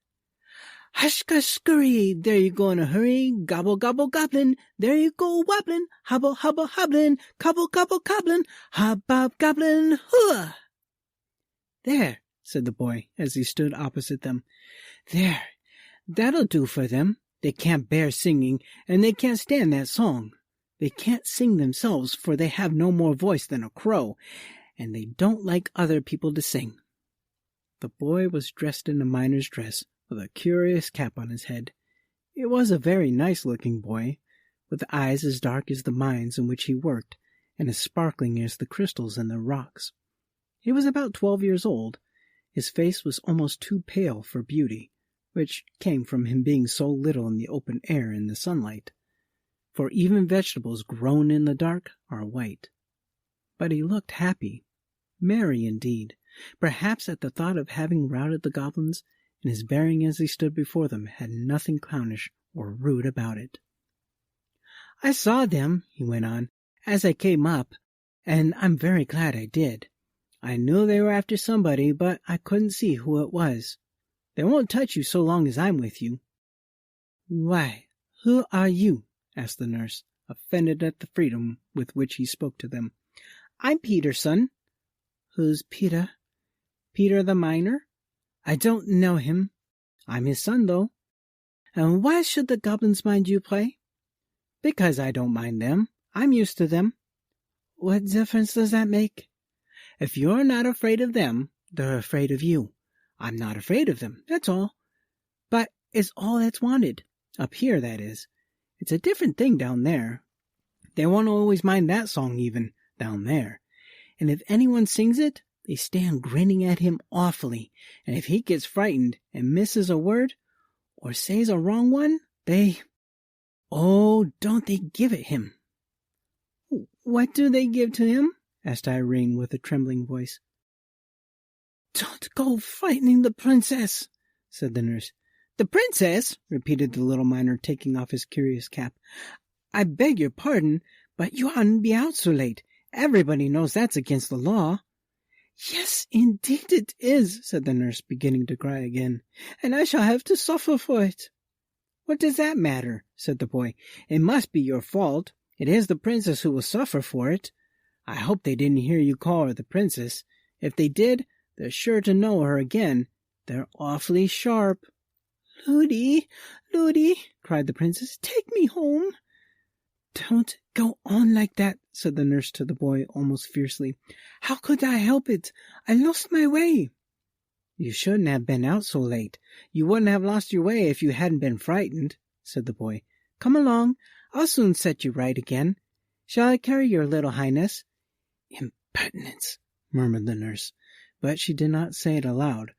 "Hush, gush, scurry, there you go in a hurry. Gobble, gobble, goblin, there you go wobbling. Hobble, hobble, hobbling, cobble, cobble, cobbling. Hob, bob, goblin, hooah!" "There," said the boy, as he stood opposite them. "There, that'll do for them. They can't bear singing, and they can't stand that song. They can't sing themselves, for they have no more voice than a crow, and they don't like other people to sing." The boy was dressed in a miner's dress, with a curious cap on his head. It was a very nice-looking boy, with eyes as dark as the mines in which he worked, and as sparkling as the crystals in the rocks. He was about 12 years old. His face was almost too pale for beauty, which came from him being so little in the open air in the sunlight, for even vegetables grown in the dark are white. But he looked happy, merry indeed, perhaps at the thought of having routed the goblins, and his bearing as he stood before them had nothing clownish or rude about it. "I saw them," he went on, "as I came up, and I'm very glad I did. I knew they were after somebody, but I couldn't see who it was. They won't touch you so long as I'm with you." "Why, who are you?" asked the nurse, offended at the freedom with which he spoke to them. I'm Peter's son. Who's Peter? Peter the miner? I don't know him. I'm his son, though. And why should the goblins mind you, pray? Because I don't mind them. I'm used to them. What difference does that make? If you're not afraid of them, they're afraid of you. I'm not afraid of them, that's all. But it's all that's wanted. Up here, that is. It's a different thing down there. They won't always mind that song even, down there. And if anyone sings it, they stand grinning at him awfully. And if he gets frightened and misses a word, or says a wrong one, oh, don't they give it him? What do they give to him? Asked Irene with a trembling voice. Don't go frightening the princess, said the nurse. The princess? Repeated the little miner, taking off his curious cap. I beg your pardon, but you oughtn't be out so late. Everybody knows that's against the law. Yes, indeed it is, said the nurse, beginning to cry again, and I shall have to suffer for it. What does that matter? Said the boy. It must be your fault. It is the princess who will suffer for it. I hope they didn't hear you call her the princess. If they did, they're sure to know her again. They're awfully sharp. Ludi, Ludi, cried the princess, take me home. Don't go on like that, said the nurse to the boy almost fiercely. How could I help it? I lost my way. You shouldn't have been out so late. You wouldn't have lost your way if you hadn't been frightened, said the boy. Come along. I'll soon set you right again. Shall I carry your little highness? Impertinence, murmured the nurse, but she did not say it aloud,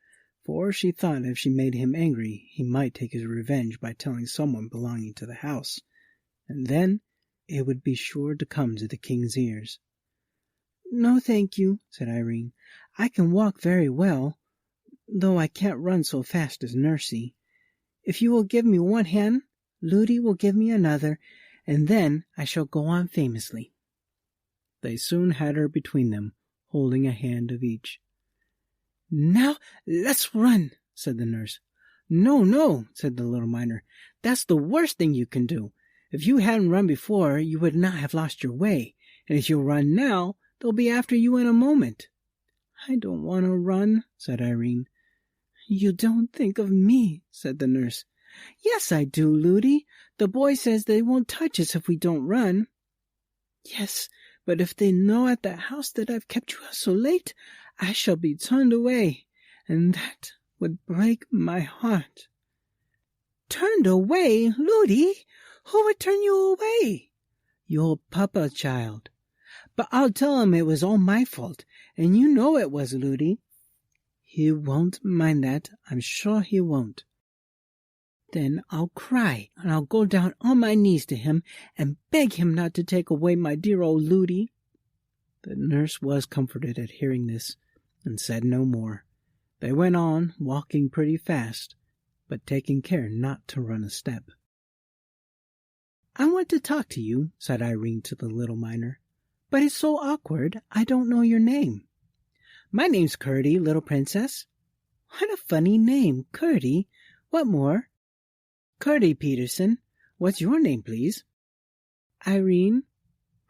for she thought if she made him angry, he might take his revenge by telling someone belonging to the house, and then it would be sure to come to the king's ears. No, thank you, said Irene. I can walk very well, though I can't run so fast as Nursey. If you will give me one hand, Ludi will give me another, and then I shall go on famously. They soon had her between them, holding a hand of each. Now let's run, said the nurse. No, no, said the little miner. That's the worst thing you can do. If you hadn't run before, you would not have lost your way, and if you run now, they'll be after you in a moment. I don't want to run, said Irene. You don't think of me, said the nurse. Yes, I do, Ludi. The boy says they won't touch us if we don't run. Yes, but if they know at the house that I've kept you out so late, I shall be turned away, and that would break my heart. Turned away, Ludi? Who would turn you away? Your papa, child. But I'll tell him it was all my fault, and you know it was, Ludi. He won't mind that, I'm sure he won't. Then I'll cry, and I'll go down on my knees to him and beg him not to take away my dear old Ludi. The nurse was comforted at hearing this, and said no more. They went on, walking pretty fast, but taking care not to run a step. I want to talk to you, said Irene to the little miner, but it's so awkward, I don't know your name. My name's Curdy, little princess. What a funny name, Curdy. What more? Curdy Peterson. What's your name, please? Irene.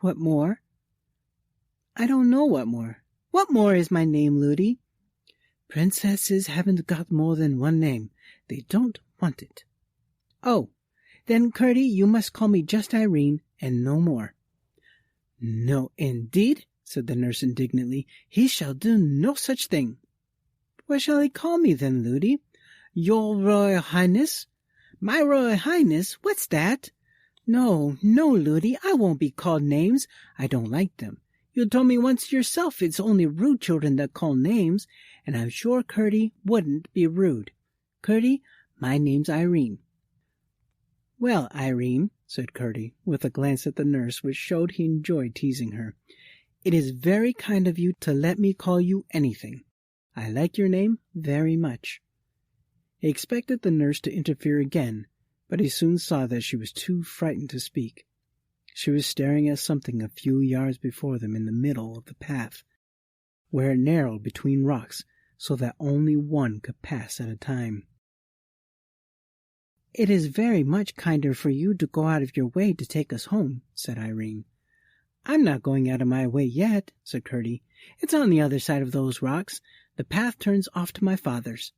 What more? I don't know what more. What more is my name, Ludi? Princesses haven't got more than one name. They don't want it. Oh, then, Curdy, you must call me just Irene and no more. No, indeed, said the nurse indignantly. He shall do no such thing. What shall he call me then, Ludi? Your Royal Highness? My Royal Highness? What's that? No, no, Ludi, I won't be called names. I don't like them. You told me once yourself it's only rude children that call names, and I'm sure Curdy wouldn't be rude. Curdy, my name's Irene. Well, Irene, said Curdy, with a glance at the nurse which showed he enjoyed teasing her, it is very kind of you to let me call you anything. I like your name very much. He expected the nurse to interfere again, but he soon saw that she was too frightened to speak. She was staring at something a few yards before them in the middle of the path, where it narrowed between rocks so that only one could pass at a time. It is very much kinder for you to go out of your way to take us home, said Irene. I'm not going out of my way yet, said Curdie. It's on the other side of those rocks. The path turns off to my father's.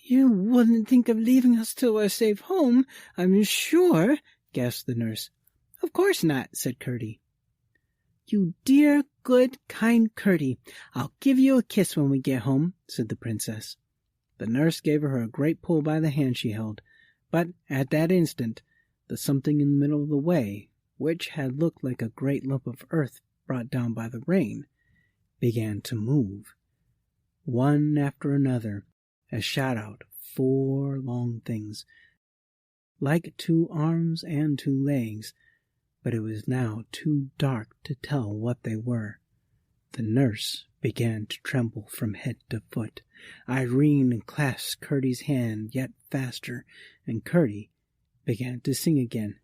You wouldn't think of leaving us till we're safe home, I'm sure, gasped the nurse. Of course not, said Curdie. You dear, good, kind Curdie, I'll give you a kiss when we get home, said the princess. The nurse gave her a great pull by the hand she held, but at that instant, the something in the middle of the way, which had looked like a great lump of earth brought down by the rain, began to move. One after another, as shot out 4 long things, like 2 arms and 2 legs, but it was now too dark to tell what they were. The nurse began to tremble from head to foot. Irene clasped Curdie's hand yet faster, and Curdie began to sing again.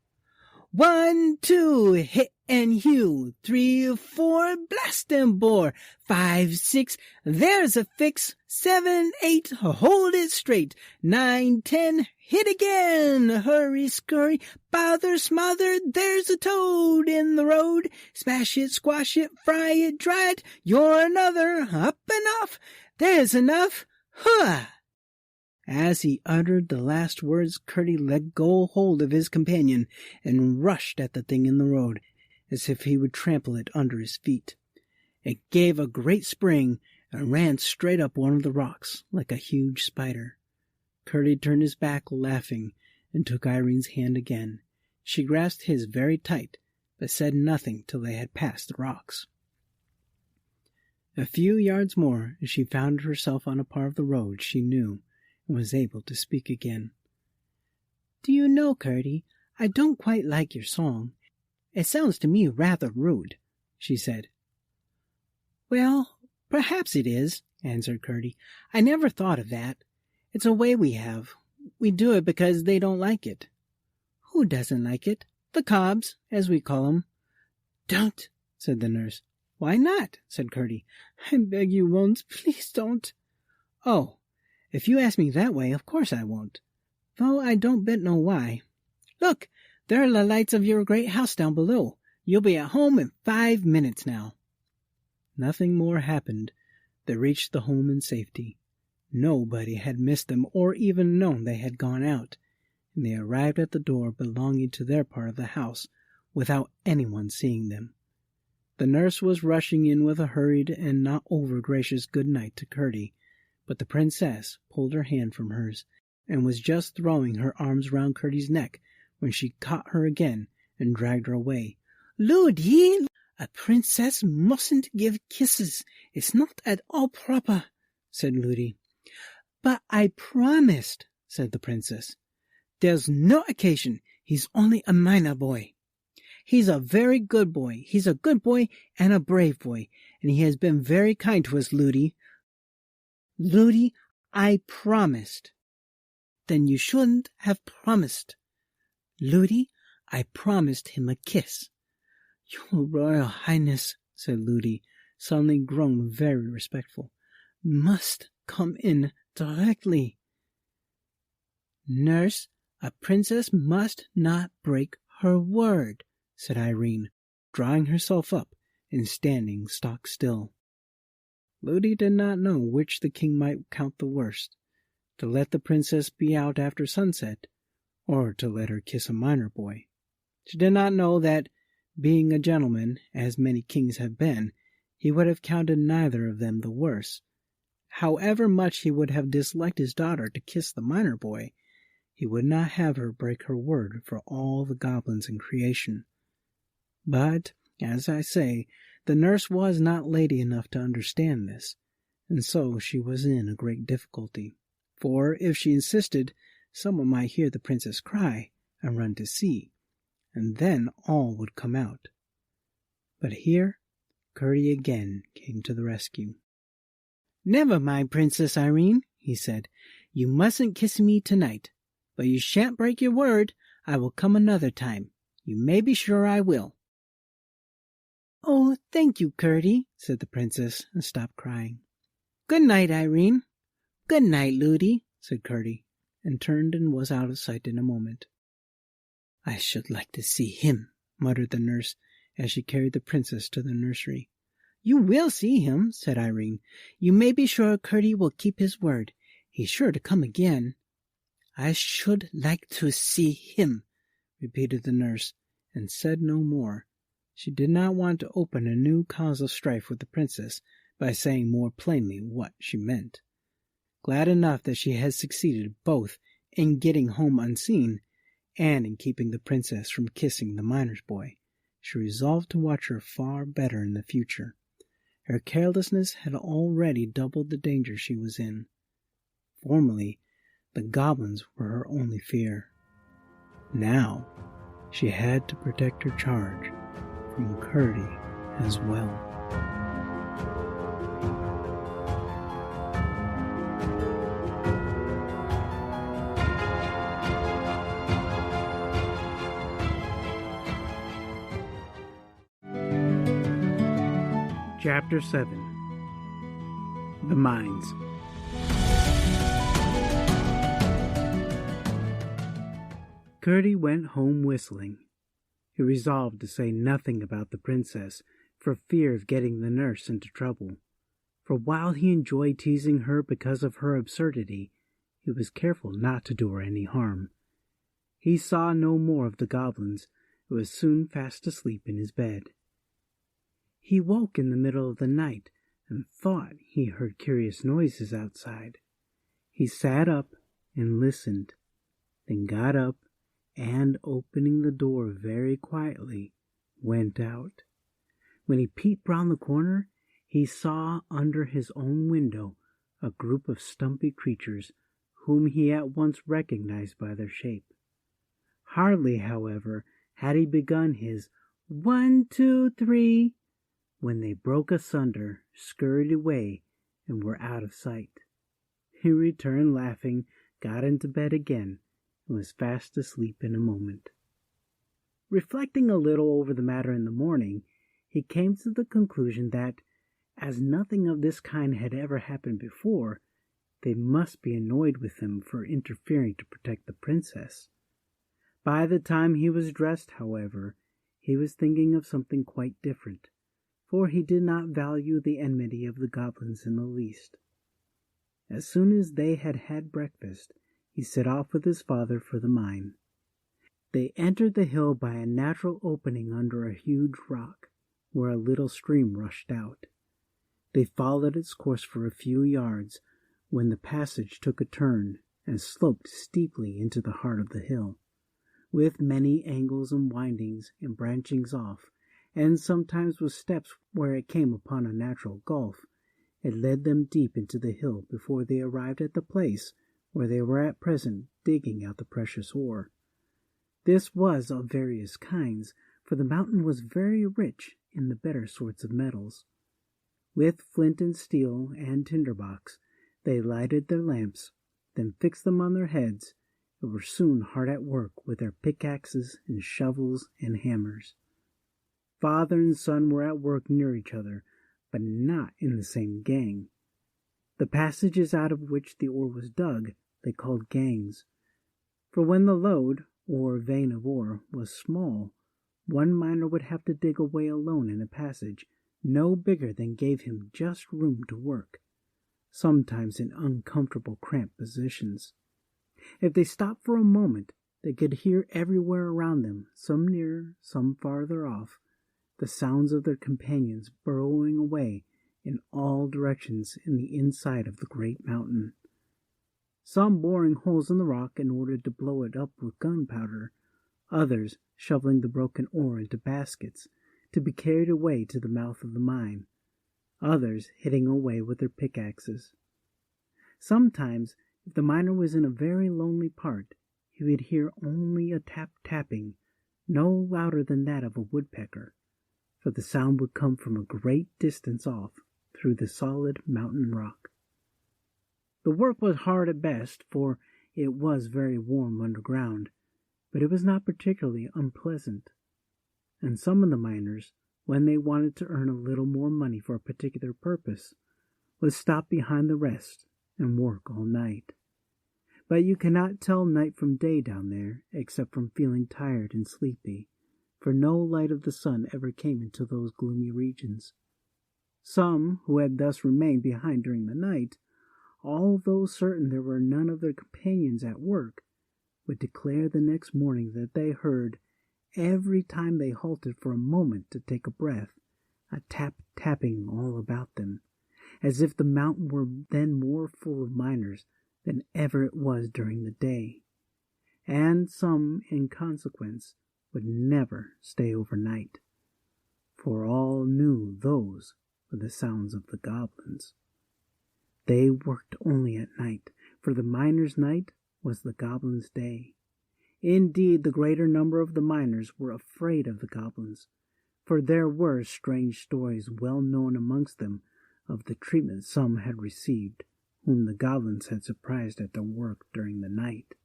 1, 2, hit and hew. 3, 4, blast and bore. 5, 6, there's a fix. 7, 8, hold it straight. 9, 10, hit again. Hurry, scurry, bother, smother, there's a toad in the road. Smash it, squash it, fry it, dry it. You're another, up and off. There's enough. Hurrah! As he uttered the last words, Curdie let go hold of his companion and rushed at the thing in the road, as if he would trample it under his feet. It gave a great spring and ran straight up one of the rocks, like a huge spider. Curdie turned his back, laughing, and took Irene's hand again. She grasped his very tight, but said nothing till they had passed the rocks. A few yards more, and she found herself on a part of the road she knew, and was able to speak again. Do you know, Curdie, I don't quite like your song. It sounds to me rather rude, she said. Well, perhaps it is, answered Curdie. I never thought of that. It's a way we have. We do it because they don't like it. Who doesn't like it? The Cobbs, as we call 'em. Don't, said the nurse. Why not? Said Curdie. I beg you won't. Please don't. Oh, if you ask me that way, of course I won't. Though I don't bit know why. Look, there are the lights of your great house down below. You'll be at home in 5 minutes now. Nothing more happened. They reached the home in safety. Nobody had missed them or even known they had gone out, and they arrived at the door belonging to their part of the house without anyone seeing them. The nurse was rushing in with a hurried and not over-gracious good night to Curdie, but the princess pulled her hand from hers, and was just throwing her arms round Curdie's neck when she caught her again and dragged her away. Ludi, a princess mustn't give kisses. It's not at all proper, said Ludi. But I promised, said the princess. There's no occasion. He's only a minor boy. He's a very good boy. He's a good boy and a brave boy, and he has been very kind to us, Ludi. Ludi, I promised. Then you shouldn't have promised. Ludi, I promised him a kiss. Your Royal Highness, said Ludi, suddenly grown very respectful, must come in directly. Nurse, a princess must not break her word, said Irene, drawing herself up and standing stock still. Ludi did not know which the king might count the worst, to let the princess be out after sunset, or to let her kiss a minor boy. She did not know that, being a gentleman, as many kings have been, he would have counted neither of them the worse. However much he would have disliked his daughter to kiss the minor boy, he would not have her break her word for all the goblins in creation. But, as I say, the nurse was not lady enough to understand this, and so she was in a great difficulty. For if she insisted, someone might hear the princess cry and run to see, and then all would come out. But here Curdie again came to the rescue. Never mind, Princess Irene, he said. You mustn't kiss me tonight, but you shan't break your word. I will come another time. You may be sure I will. Oh, thank you, Curdie, said the princess, and stopped crying. Good night, Irene. Good night, Ludi, said Curdie, and turned and was out of sight in a moment. I should like to see him, muttered the nurse, as she carried the princess to the nursery. "You will see him," said Irene. "You may be sure Curdie will keep his word. He's sure to come again." "I should like to see him," repeated the nurse, and said no more. She did not want to open a new cause of strife with the princess by saying more plainly what she meant. Glad enough that she had succeeded both in getting home unseen and in keeping the princess from kissing the miner's boy, she resolved to watch her far better in the future. Her carelessness had already doubled the danger she was in. Formerly, the goblins were her only fear. Now, she had to protect her charge from Curdie as well. Chapter 7. The Mines. Curdie went home whistling. He resolved to say nothing about the princess for fear of getting the nurse into trouble. For while he enjoyed teasing her because of her absurdity, he was careful not to do her any harm. He saw no more of the goblins, and was soon fast asleep in his bed. He woke in the middle of the night and thought he heard curious noises outside. He sat up and listened, then got up and, opening the door very quietly, went out. When he peeped round the corner, he saw under his own window a group of stumpy creatures whom he at once recognized by their shape. Hardly, however, had he begun his 1, 2, 3, when they broke asunder, scurried away, and were out of sight. He returned laughing, got into bed again, and was fast asleep in a moment. Reflecting a little over the matter in the morning, he came to the conclusion that, as nothing of this kind had ever happened before, they must be annoyed with him for interfering to protect the princess. By the time he was dressed, however, he was thinking of something quite different, for he did not value the enmity of the goblins in the least. As soon as they had had breakfast, he set off with his father for the mine. They entered the hill by a natural opening under a huge rock, where a little stream rushed out. They followed its course for a few yards, when the passage took a turn and sloped steeply into the heart of the hill, with many angles and windings and branchings off, and sometimes with steps where it came upon a natural gulf. It led them deep into the hill before they arrived at the place where they were at present digging out the precious ore. This was of various kinds, for the mountain was very rich in the better sorts of metals. With flint and steel and tinderbox, they lighted their lamps, then fixed them on their heads, and were soon hard at work with their pickaxes and shovels and hammers. Father and son were at work near each other, but not in the same gang. The passages out of which the ore was dug they called gangs, for when the lode, or vein of ore, was small, one miner would have to dig away alone in a passage no bigger than gave him just room to work, sometimes in uncomfortable cramped positions. If they stopped for a moment, they could hear everywhere around them, some nearer, some farther off, the sounds of their companions burrowing away in all directions in the inside of the great mountain. Some boring holes in the rock in order to blow it up with gunpowder, others shoveling the broken ore into baskets to be carried away to the mouth of the mine, others hitting away with their pickaxes. Sometimes, if the miner was in a very lonely part, he would hear only a tap-tapping, no louder than that of a woodpecker, for the sound would come from a great distance off through the solid mountain rock. The work was hard at best, for it was very warm underground, but it was not particularly unpleasant. And some of the miners, when they wanted to earn a little more money for a particular purpose, would stop behind the rest and work all night. But you cannot tell night from day down there, except from feeling tired and sleepy, for no light of the sun ever came into those gloomy regions. Some, who had thus remained behind during the night, although certain there were none of their companions at work, would declare the next morning that they heard, every time they halted for a moment to take a breath, a tapping all about them, as if the mountain were then more full of miners than ever it was during the day. And some, in consequence, would never stay overnight, for all knew those were the sounds of the goblins. They worked only at night, for the miners' night was the goblins' day. Indeed, the greater number of the miners were afraid of the goblins, for there were strange stories well known amongst them of the treatment some had received, whom the goblins had surprised at their work during the night.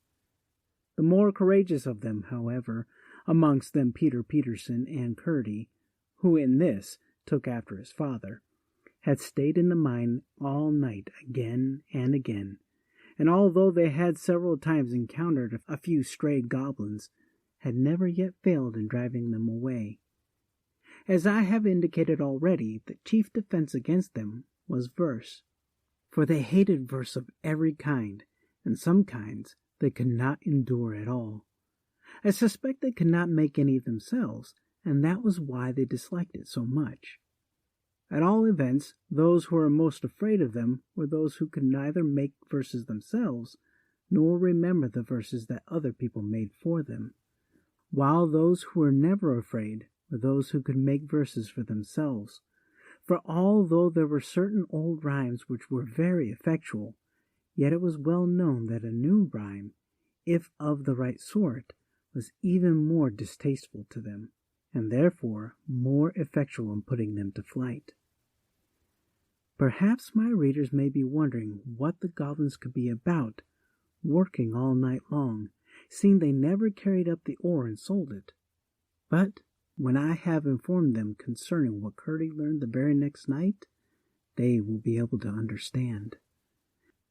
The more courageous of them, however, amongst them Peter Peterson and Curdy, who in this took after his father, had stayed in the mine all night again and again, and although they had several times encountered a few stray goblins, had never yet failed in driving them away. As I have indicated already, the chief defense against them was verse, for they hated verse of every kind, and some kinds they could not endure at all. I suspect they could not make any themselves, and that was why they disliked it so much. At all events, those who were most afraid of them were those who could neither make verses themselves, nor remember the verses that other people made for them, while those who were never afraid were those who could make verses for themselves. For although there were certain old rhymes which were very effectual, yet it was well known that a new rhyme, if of the right sort, was even more distasteful to them, and therefore more effectual in putting them to flight. Perhaps my readers may be wondering what the goblins could be about, working all night long, seeing they never carried up the ore and sold it. But when I have informed them concerning what Curdy learned the very next night, they will be able to understand.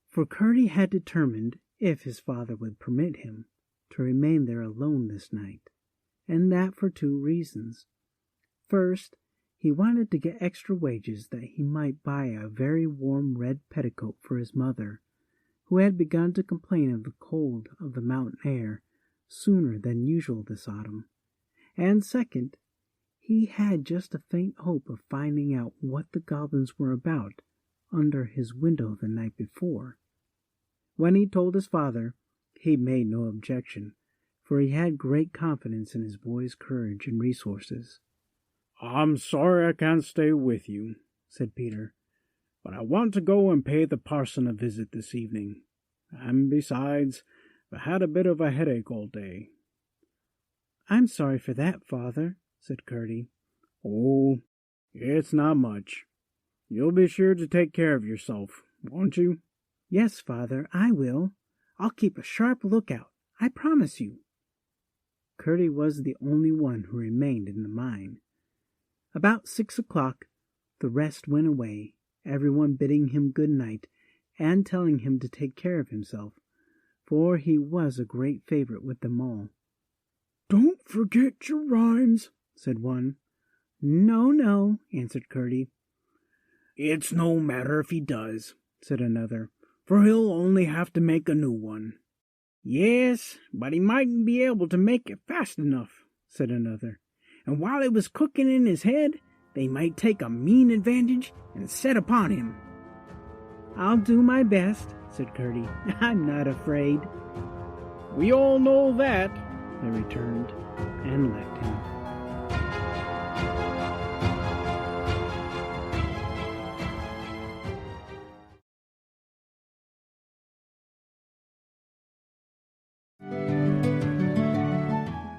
For Curdy had determined, if his father would permit him, to remain there alone this night, and that for two reasons. First, he wanted to get extra wages that he might buy a very warm red petticoat for his mother, who had begun to complain of the cold of the mountain air sooner than usual this autumn. And second, he had just a faint hope of finding out what the goblins were about under his window the night before. When he told his father, he made no objection, for he had great confidence in his boy's courage and resources. "I'm sorry I can't stay with you," said Peter, "but I want to go and pay the parson a visit this evening. And besides, I've had a bit of a headache all day." "I'm sorry for that, Father," said Curdy. "Oh, it's not much. You'll be sure to take care of yourself, won't you?" "Yes, Father, I will. I'll keep a sharp lookout, I promise you." Curdy was the only one who remained in the mine. About 6 o'clock, the rest went away, everyone bidding him good night and telling him to take care of himself, for he was a great favorite with them all. "Don't forget your rhymes," said one. "No, no," answered Curdy. "It's no matter if he does," said another, "for he'll only have to make a new one." "Yes, but he mightn't be able to make it fast enough," said another. "And while it was cooking in his head, they might take a mean advantage and set upon him." "I'll do my best," said Curdy. "I'm not afraid." "We all know that," they returned, and left him.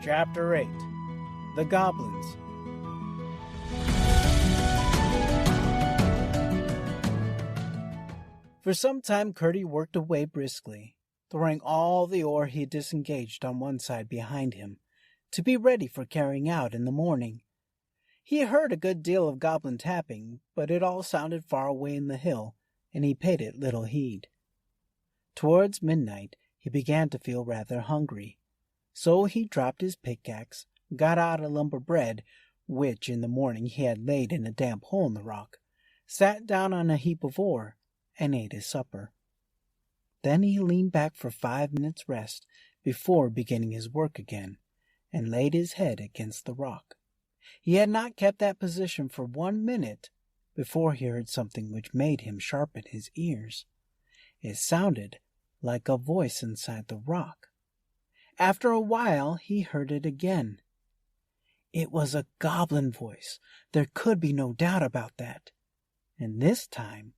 Chapter 8. The Goblins. For some time Curdy worked away briskly, throwing all the ore he had disengaged on one side behind him, to be ready for carrying out in the morning. He heard a good deal of goblin tapping, but it all sounded far away in the hill, and he paid it little heed. Towards midnight he began to feel rather hungry, so he dropped his pickaxe, got out a lump of bread, which in the morning he had laid in a damp hole in the rock, sat down on a heap of ore, and ate his supper. Then he leaned back for 5 minutes' rest before beginning his work again, and laid his head against the rock. He had not kept that position for 1 minute before he heard something which made him sharpen his ears. It sounded like a voice inside the rock. After a while he heard it again. It was a goblin voice. There could be no doubt about that. And this time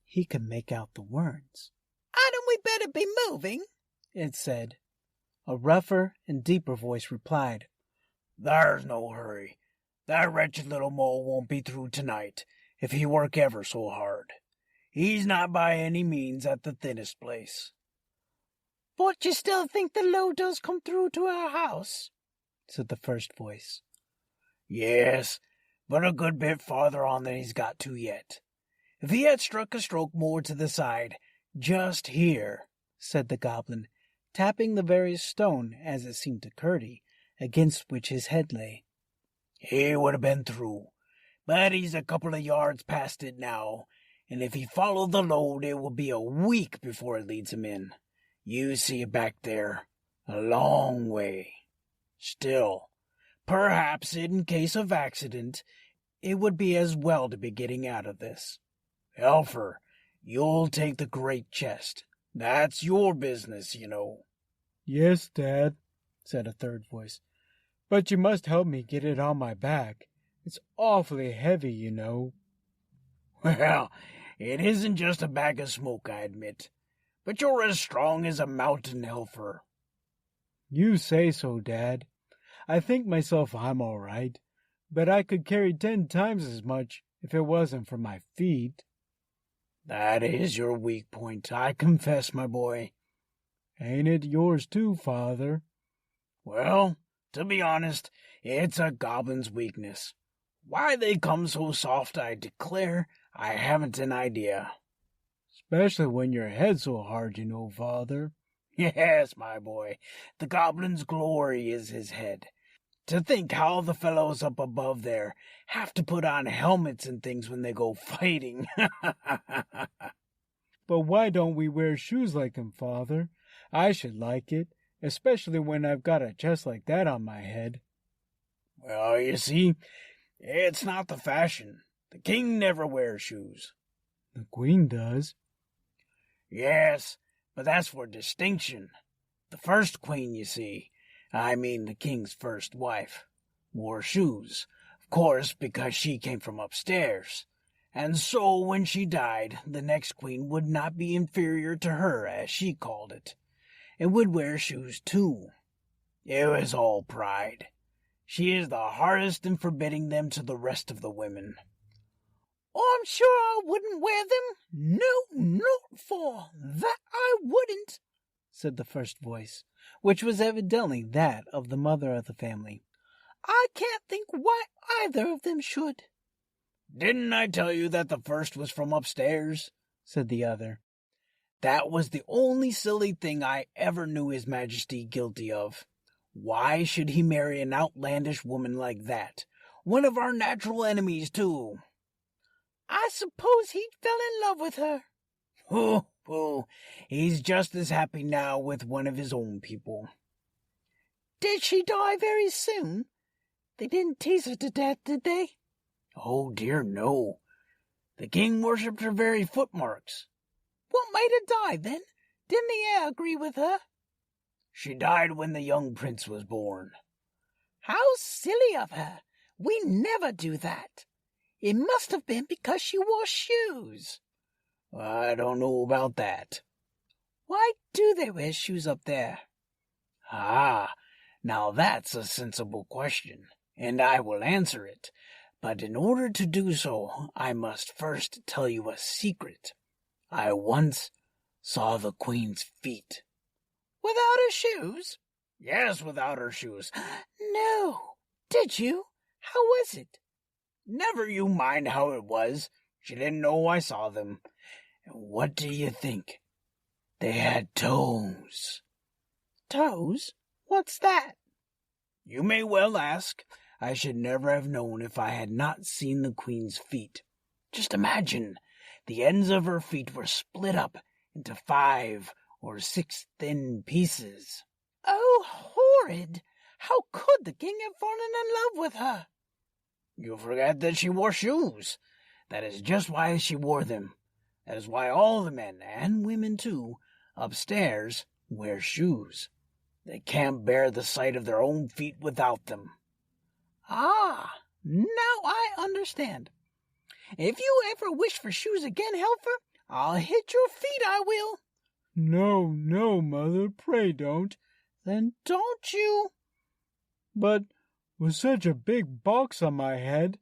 he could make out the words. "Hadn't we better be moving?" it said. A rougher and deeper voice replied, "There's no hurry. That wretched little mole won't be through tonight, if he work ever so hard. He's not by any means at the thinnest place." "But you still think the load does come through to our house?" said the first voice. "Yes, but a good bit farther on than he's got to yet. If he had struck a stroke more to the side, just here," said the goblin, tapping the very stone, as it seemed to Curdie, against which his head lay, "he would have been through. But he's a couple of yards past it now, and if he followed the load it will be a week before it leads him in. You see it back there, a long way. Still, perhaps in case of accident, it would be as well to be getting out of this. Elfer, you'll take the great chest. That's your business, you know." "Yes, Dad," said a third voice. "But you must help me get it on my back. It's awfully heavy, you know." "Well, it isn't just a bag of smoke, I admit. But you're as strong as a mountain Elfer." "You say so, Dad. I think myself I'm all right, but I could carry 10 times as much if it wasn't for my feet." "That is your weak point, I confess, my boy." "Ain't it yours too, Father?" "Well, to be honest, it's a goblin's weakness. Why they come so soft, I declare I haven't an idea." "Especially when your head's so hard, you know, Father." "Yes, my boy, the goblin's glory is his head. To think how the fellows up above there have to put on helmets and things when they go fighting." "But why don't we wear shoes like him, Father? I should like it, especially when I've got a chest like that on my head." "Well, you see, it's not the fashion. The king never wears shoes." "The Queen does." "Yes, but that's for distinction. The first queen, you see, I mean the king's first wife, wore shoes, of course, because she came from upstairs. And so when she died, the next queen would not be inferior to her, as she called it, and would wear shoes too. It was all pride. She is the hardest in forbidding them to the rest of the women." "I'm sure I wouldn't wear them. No, not for that I wouldn't," said the first voice, which was evidently that of the mother of the family. "I can't think why either of them should." "Didn't I tell you that the first was from upstairs?" said the other. "That was the only silly thing I ever knew His Majesty guilty of. Why should he marry an outlandish woman like that? One of our natural enemies, too." "I suppose he fell in love with her." "Oh, he's just as happy now with one of his own people." "Did she die very soon? They didn't tease her to death, did they?" "Oh, dear, no. The king worshipped her very footmarks." "What made her die, then? Didn't the heir agree with her?" "She died when the young prince was born." "How silly of her! We never do that. It must have been because she wore shoes." "I don't know about that." "Why do they wear shoes up there?" "Ah, now that's a sensible question, and I will answer it. But in order to do so, I must first tell you a secret. I once saw the queen's feet." "Without her shoes?" "Yes, without her shoes." "No. Did you? How was it?" "Never you mind how it was. She didn't know I saw them. And what do you think? They had toes." "Toes? What's that?" You may well ask. I should never have known if I had not seen the queen's feet. Just imagine, the ends of her feet were split up into 5 or 6 thin pieces. Oh, horrid! How could the king have fallen in love with her? You forget that she wore shoes. That is just why she wore them. That is why all the men, and women too, upstairs wear shoes. They can't bear the sight of their own feet without them. Ah, now I understand. If you ever wish for shoes again, Helfer, I'll hit your feet, I will. No, no, Mother, pray don't. Then don't you? But with such a big box on my head.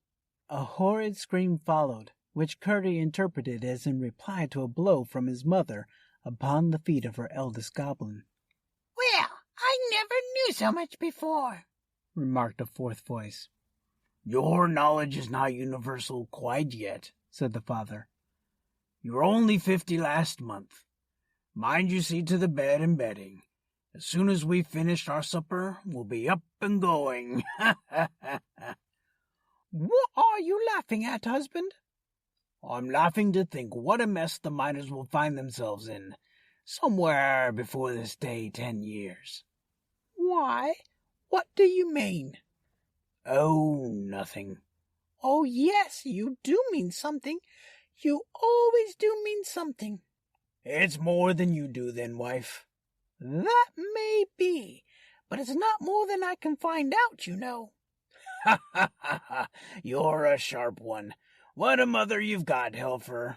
A horrid scream followed, which Curdie interpreted as in reply to a blow from his mother upon the feet of her eldest goblin. Well, I never knew so much before, remarked a fourth voice. Your knowledge is not universal quite yet, said the father. You were only 50 last month. Mind you see to the bed and bedding. As soon as we've finished our supper, we'll be up and going. What are you laughing at, husband? I'm laughing to think what a mess the miners will find themselves in, somewhere before this day 10 years. Why, what do you mean? Oh, nothing. Oh, yes, you do mean something. You always do mean something. It's more than you do then, wife. That may be, but it's not more than I can find out, you know. Ha, ha, ha, ha. You're a sharp one. What a mother you've got, Helfer.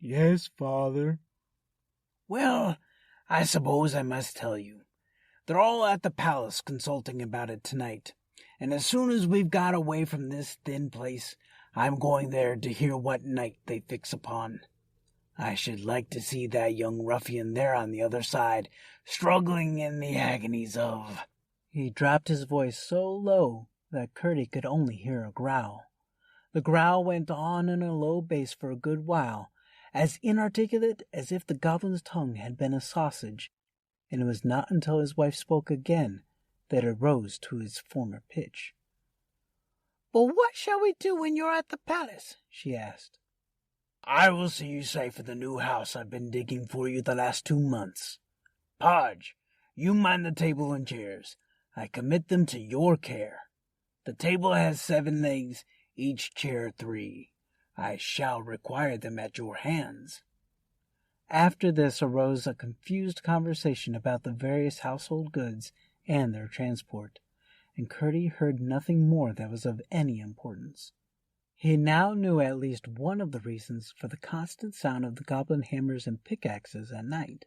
Yes, Father. Well, I suppose I must tell you. They're all at the palace consulting about it tonight, and as soon as we've got away from this thin place, I'm going there to hear what night they fix upon. I should like to see that young ruffian there on the other side, struggling in the agonies of... He dropped his voice so low that Curdie could only hear a growl. The growl went on in a low bass for a good while, as inarticulate as if the goblin's tongue had been a sausage, and it was not until his wife spoke again that it rose to its former pitch. "But what shall we do when you're at the palace?" she asked. "I will see you safe in the new house I've been digging for you the last 2 months. Podge, you mind the table and chairs. I commit them to your care. The table has 7 legs, each chair 3. I shall require them at your hands." After this arose a confused conversation about the various household goods and their transport, and Curdie heard nothing more that was of any importance. He now knew at least one of the reasons for the constant sound of the goblin hammers and pickaxes at night.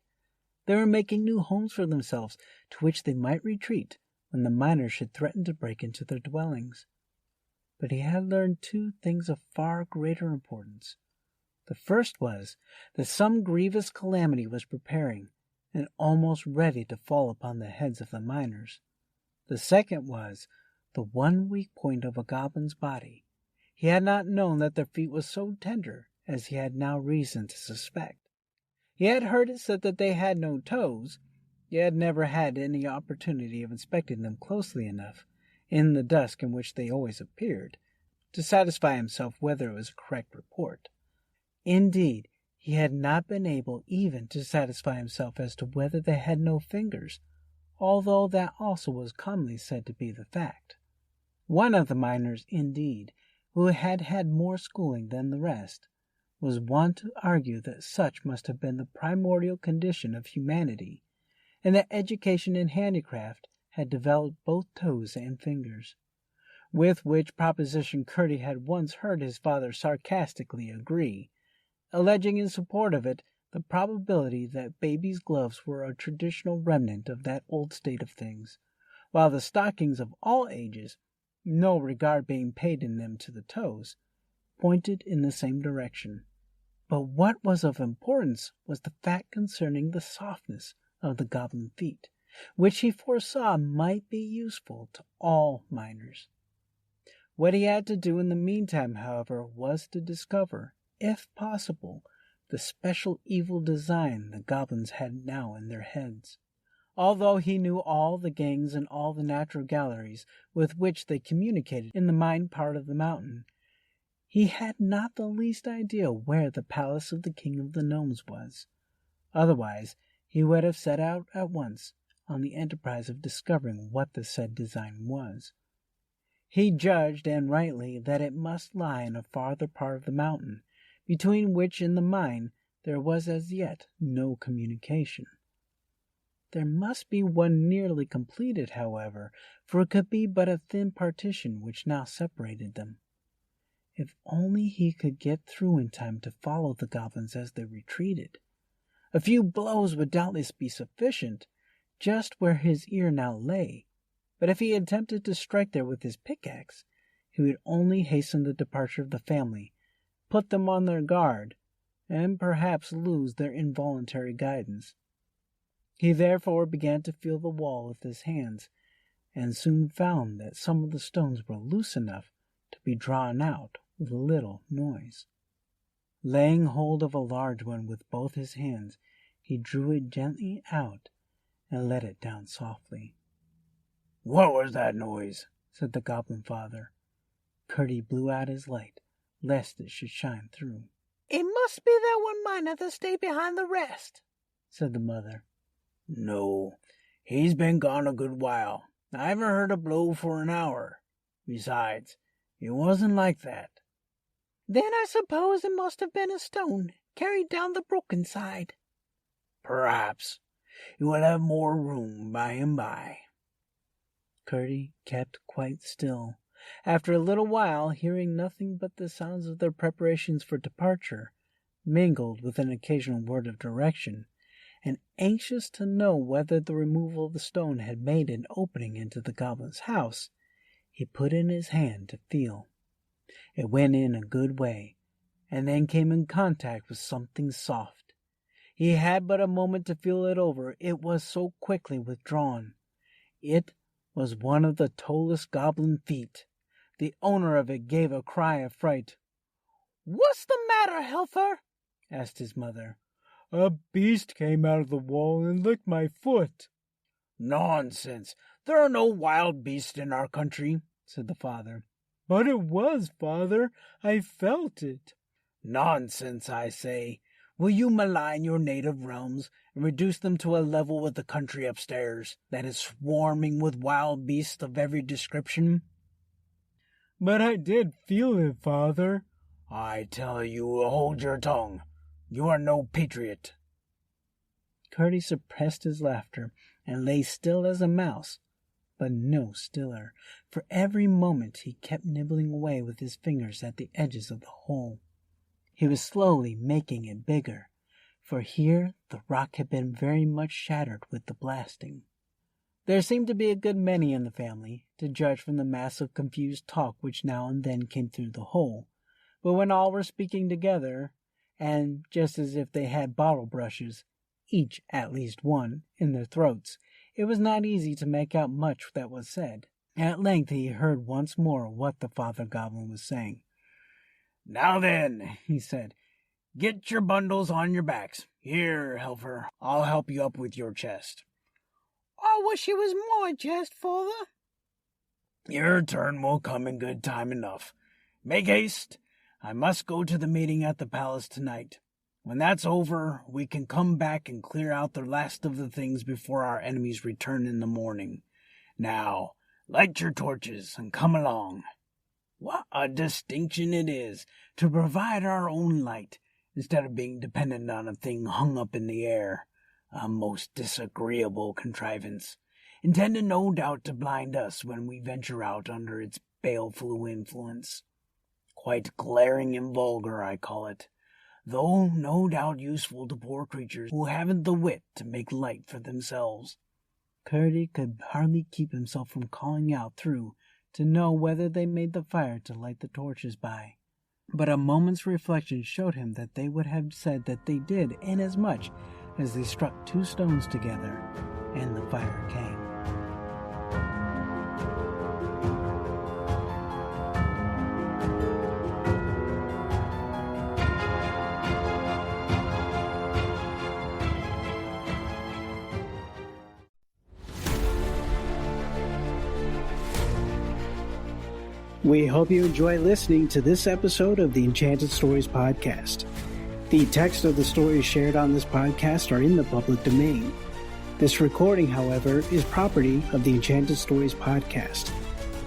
They were making new homes for themselves to which they might retreat when the miners should threaten to break into their dwellings. But he had learned 2 things of far greater importance. The first was that some grievous calamity was preparing and almost ready to fall upon the heads of the miners. The second was the one weak point of a goblin's body. He had not known that their feet was so tender as he had now reason to suspect. He had heard it said that they had no toes, yet had never had any opportunity of inspecting them closely enough, in the dusk in which they always appeared, to satisfy himself whether it was a correct report. Indeed, he had not been able even to satisfy himself as to whether they had no fingers, although that also was commonly said to be the fact. One of the miners, indeed, who had had more schooling than the rest, was wont to argue that such must have been the primordial condition of humanity, and that education in handicraft had developed both toes and fingers, with which proposition Curdie had once heard his father sarcastically agree, alleging in support of it the probability that babies' gloves were a traditional remnant of that old state of things, while the stockings of all ages, no regard being paid in them to the toes, pointed in the same direction. But what was of importance was the fact concerning the softness of the goblin feet, which he foresaw might be useful to all miners. What he had to do in the meantime, however, was to discover, if possible, the special evil design the goblins had now in their heads. Although he knew all the gangs and all the natural galleries with which they communicated in the mine part of the mountain, he had not the least idea where the palace of the King of the Gnomes was. Otherwise, he would have set out at once on the enterprise of discovering what the said design was. He judged, and rightly, that it must lie in a farther part of the mountain, between which and the mine there was as yet no communication. There must be one nearly completed, however, for it could be but a thin partition which now separated them. If only he could get through in time to follow the goblins as they retreated. A few blows would doubtless be sufficient, just where his ear now lay, but if he attempted to strike there with his pickaxe, he would only hasten the departure of the family, put them on their guard, and perhaps lose their involuntary guidance. He therefore began to feel the wall with his hands, and soon found that some of the stones were loose enough to be drawn out with little noise. Laying hold of a large one with both his hands, he drew it gently out and let it down softly. "What was that noise?" said the goblin father. Curdie blew out his light, lest it should shine through. "It must be that one miner that stayed behind the rest," said the mother. "No, he's been gone a good while. I haven't heard a blow for an hour. Besides, it wasn't like that." "Then I suppose it must have been a stone carried down the broken side." "Perhaps. It will have more room by and by." Curdie kept quite still. After a little while, hearing nothing but the sounds of their preparations for departure, mingled with an occasional word of direction, and anxious to know whether the removal of the stone had made an opening into the goblin's house, he put in his hand to feel. It went in a good way, and then came in contact with something soft. He had but a moment to feel it over, it was so quickly withdrawn. It was one of the toeless goblin feet. The owner of it gave a cry of fright. "What's the matter, Helfer?" asked his mother. "A beast came out of the wall and licked my foot." "Nonsense! There are no wild beasts in our country," said the father. "But it was, father. I felt it." "Nonsense, I say. Will you malign your native realms and reduce them to a level with the country upstairs, that is swarming with wild beasts of every description?" "But I did feel it, father." "I tell you, hold your tongue. You are no patriot." Curdie suppressed his laughter and lay still as a mouse, but no stiller. For every moment he kept nibbling away with his fingers at the edges of the hole. He was slowly making it bigger, for here the rock had been very much shattered with the blasting. There seemed to be a good many in the family, to judge from the mass of confused talk which now and then came through the hole. But when all were speaking together, and just as if they had bottle brushes, each at least one, in their throats, it was not easy to make out much that was said. At length he heard once more what the father goblin was saying. "Now then," he said, "get your bundles on your backs. Here, Helfer, I'll help you up with your chest." "I wish it was my chest, father." "Your turn will come in good time enough. Make haste. I must go to the meeting at the palace tonight. When that's over, we can come back and clear out the last of the things before our enemies return in the morning. Now, light your torches and come along. What a distinction it is to provide our own light, instead of being dependent on a thing hung up in the air. A most disagreeable contrivance, intended no doubt to blind us when we venture out under its baleful influence. Quite glaring and vulgar, I call it, though no doubt useful to poor creatures who haven't the wit to make light for themselves." Curdie could hardly keep himself from calling out through to know whether they made the fire to light the torches by. But a moment's reflection showed him that they would have said that they did, inasmuch as they struck two stones together, and the fire came. We hope you enjoy listening to this episode of the Enchanted Stories Podcast. The text of the stories shared on this podcast are in the public domain. This recording, however, is property of the Enchanted Stories Podcast.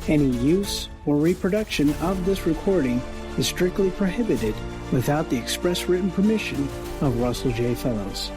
Any use or reproduction of this recording is strictly prohibited without the express written permission of Russell J. Fellows.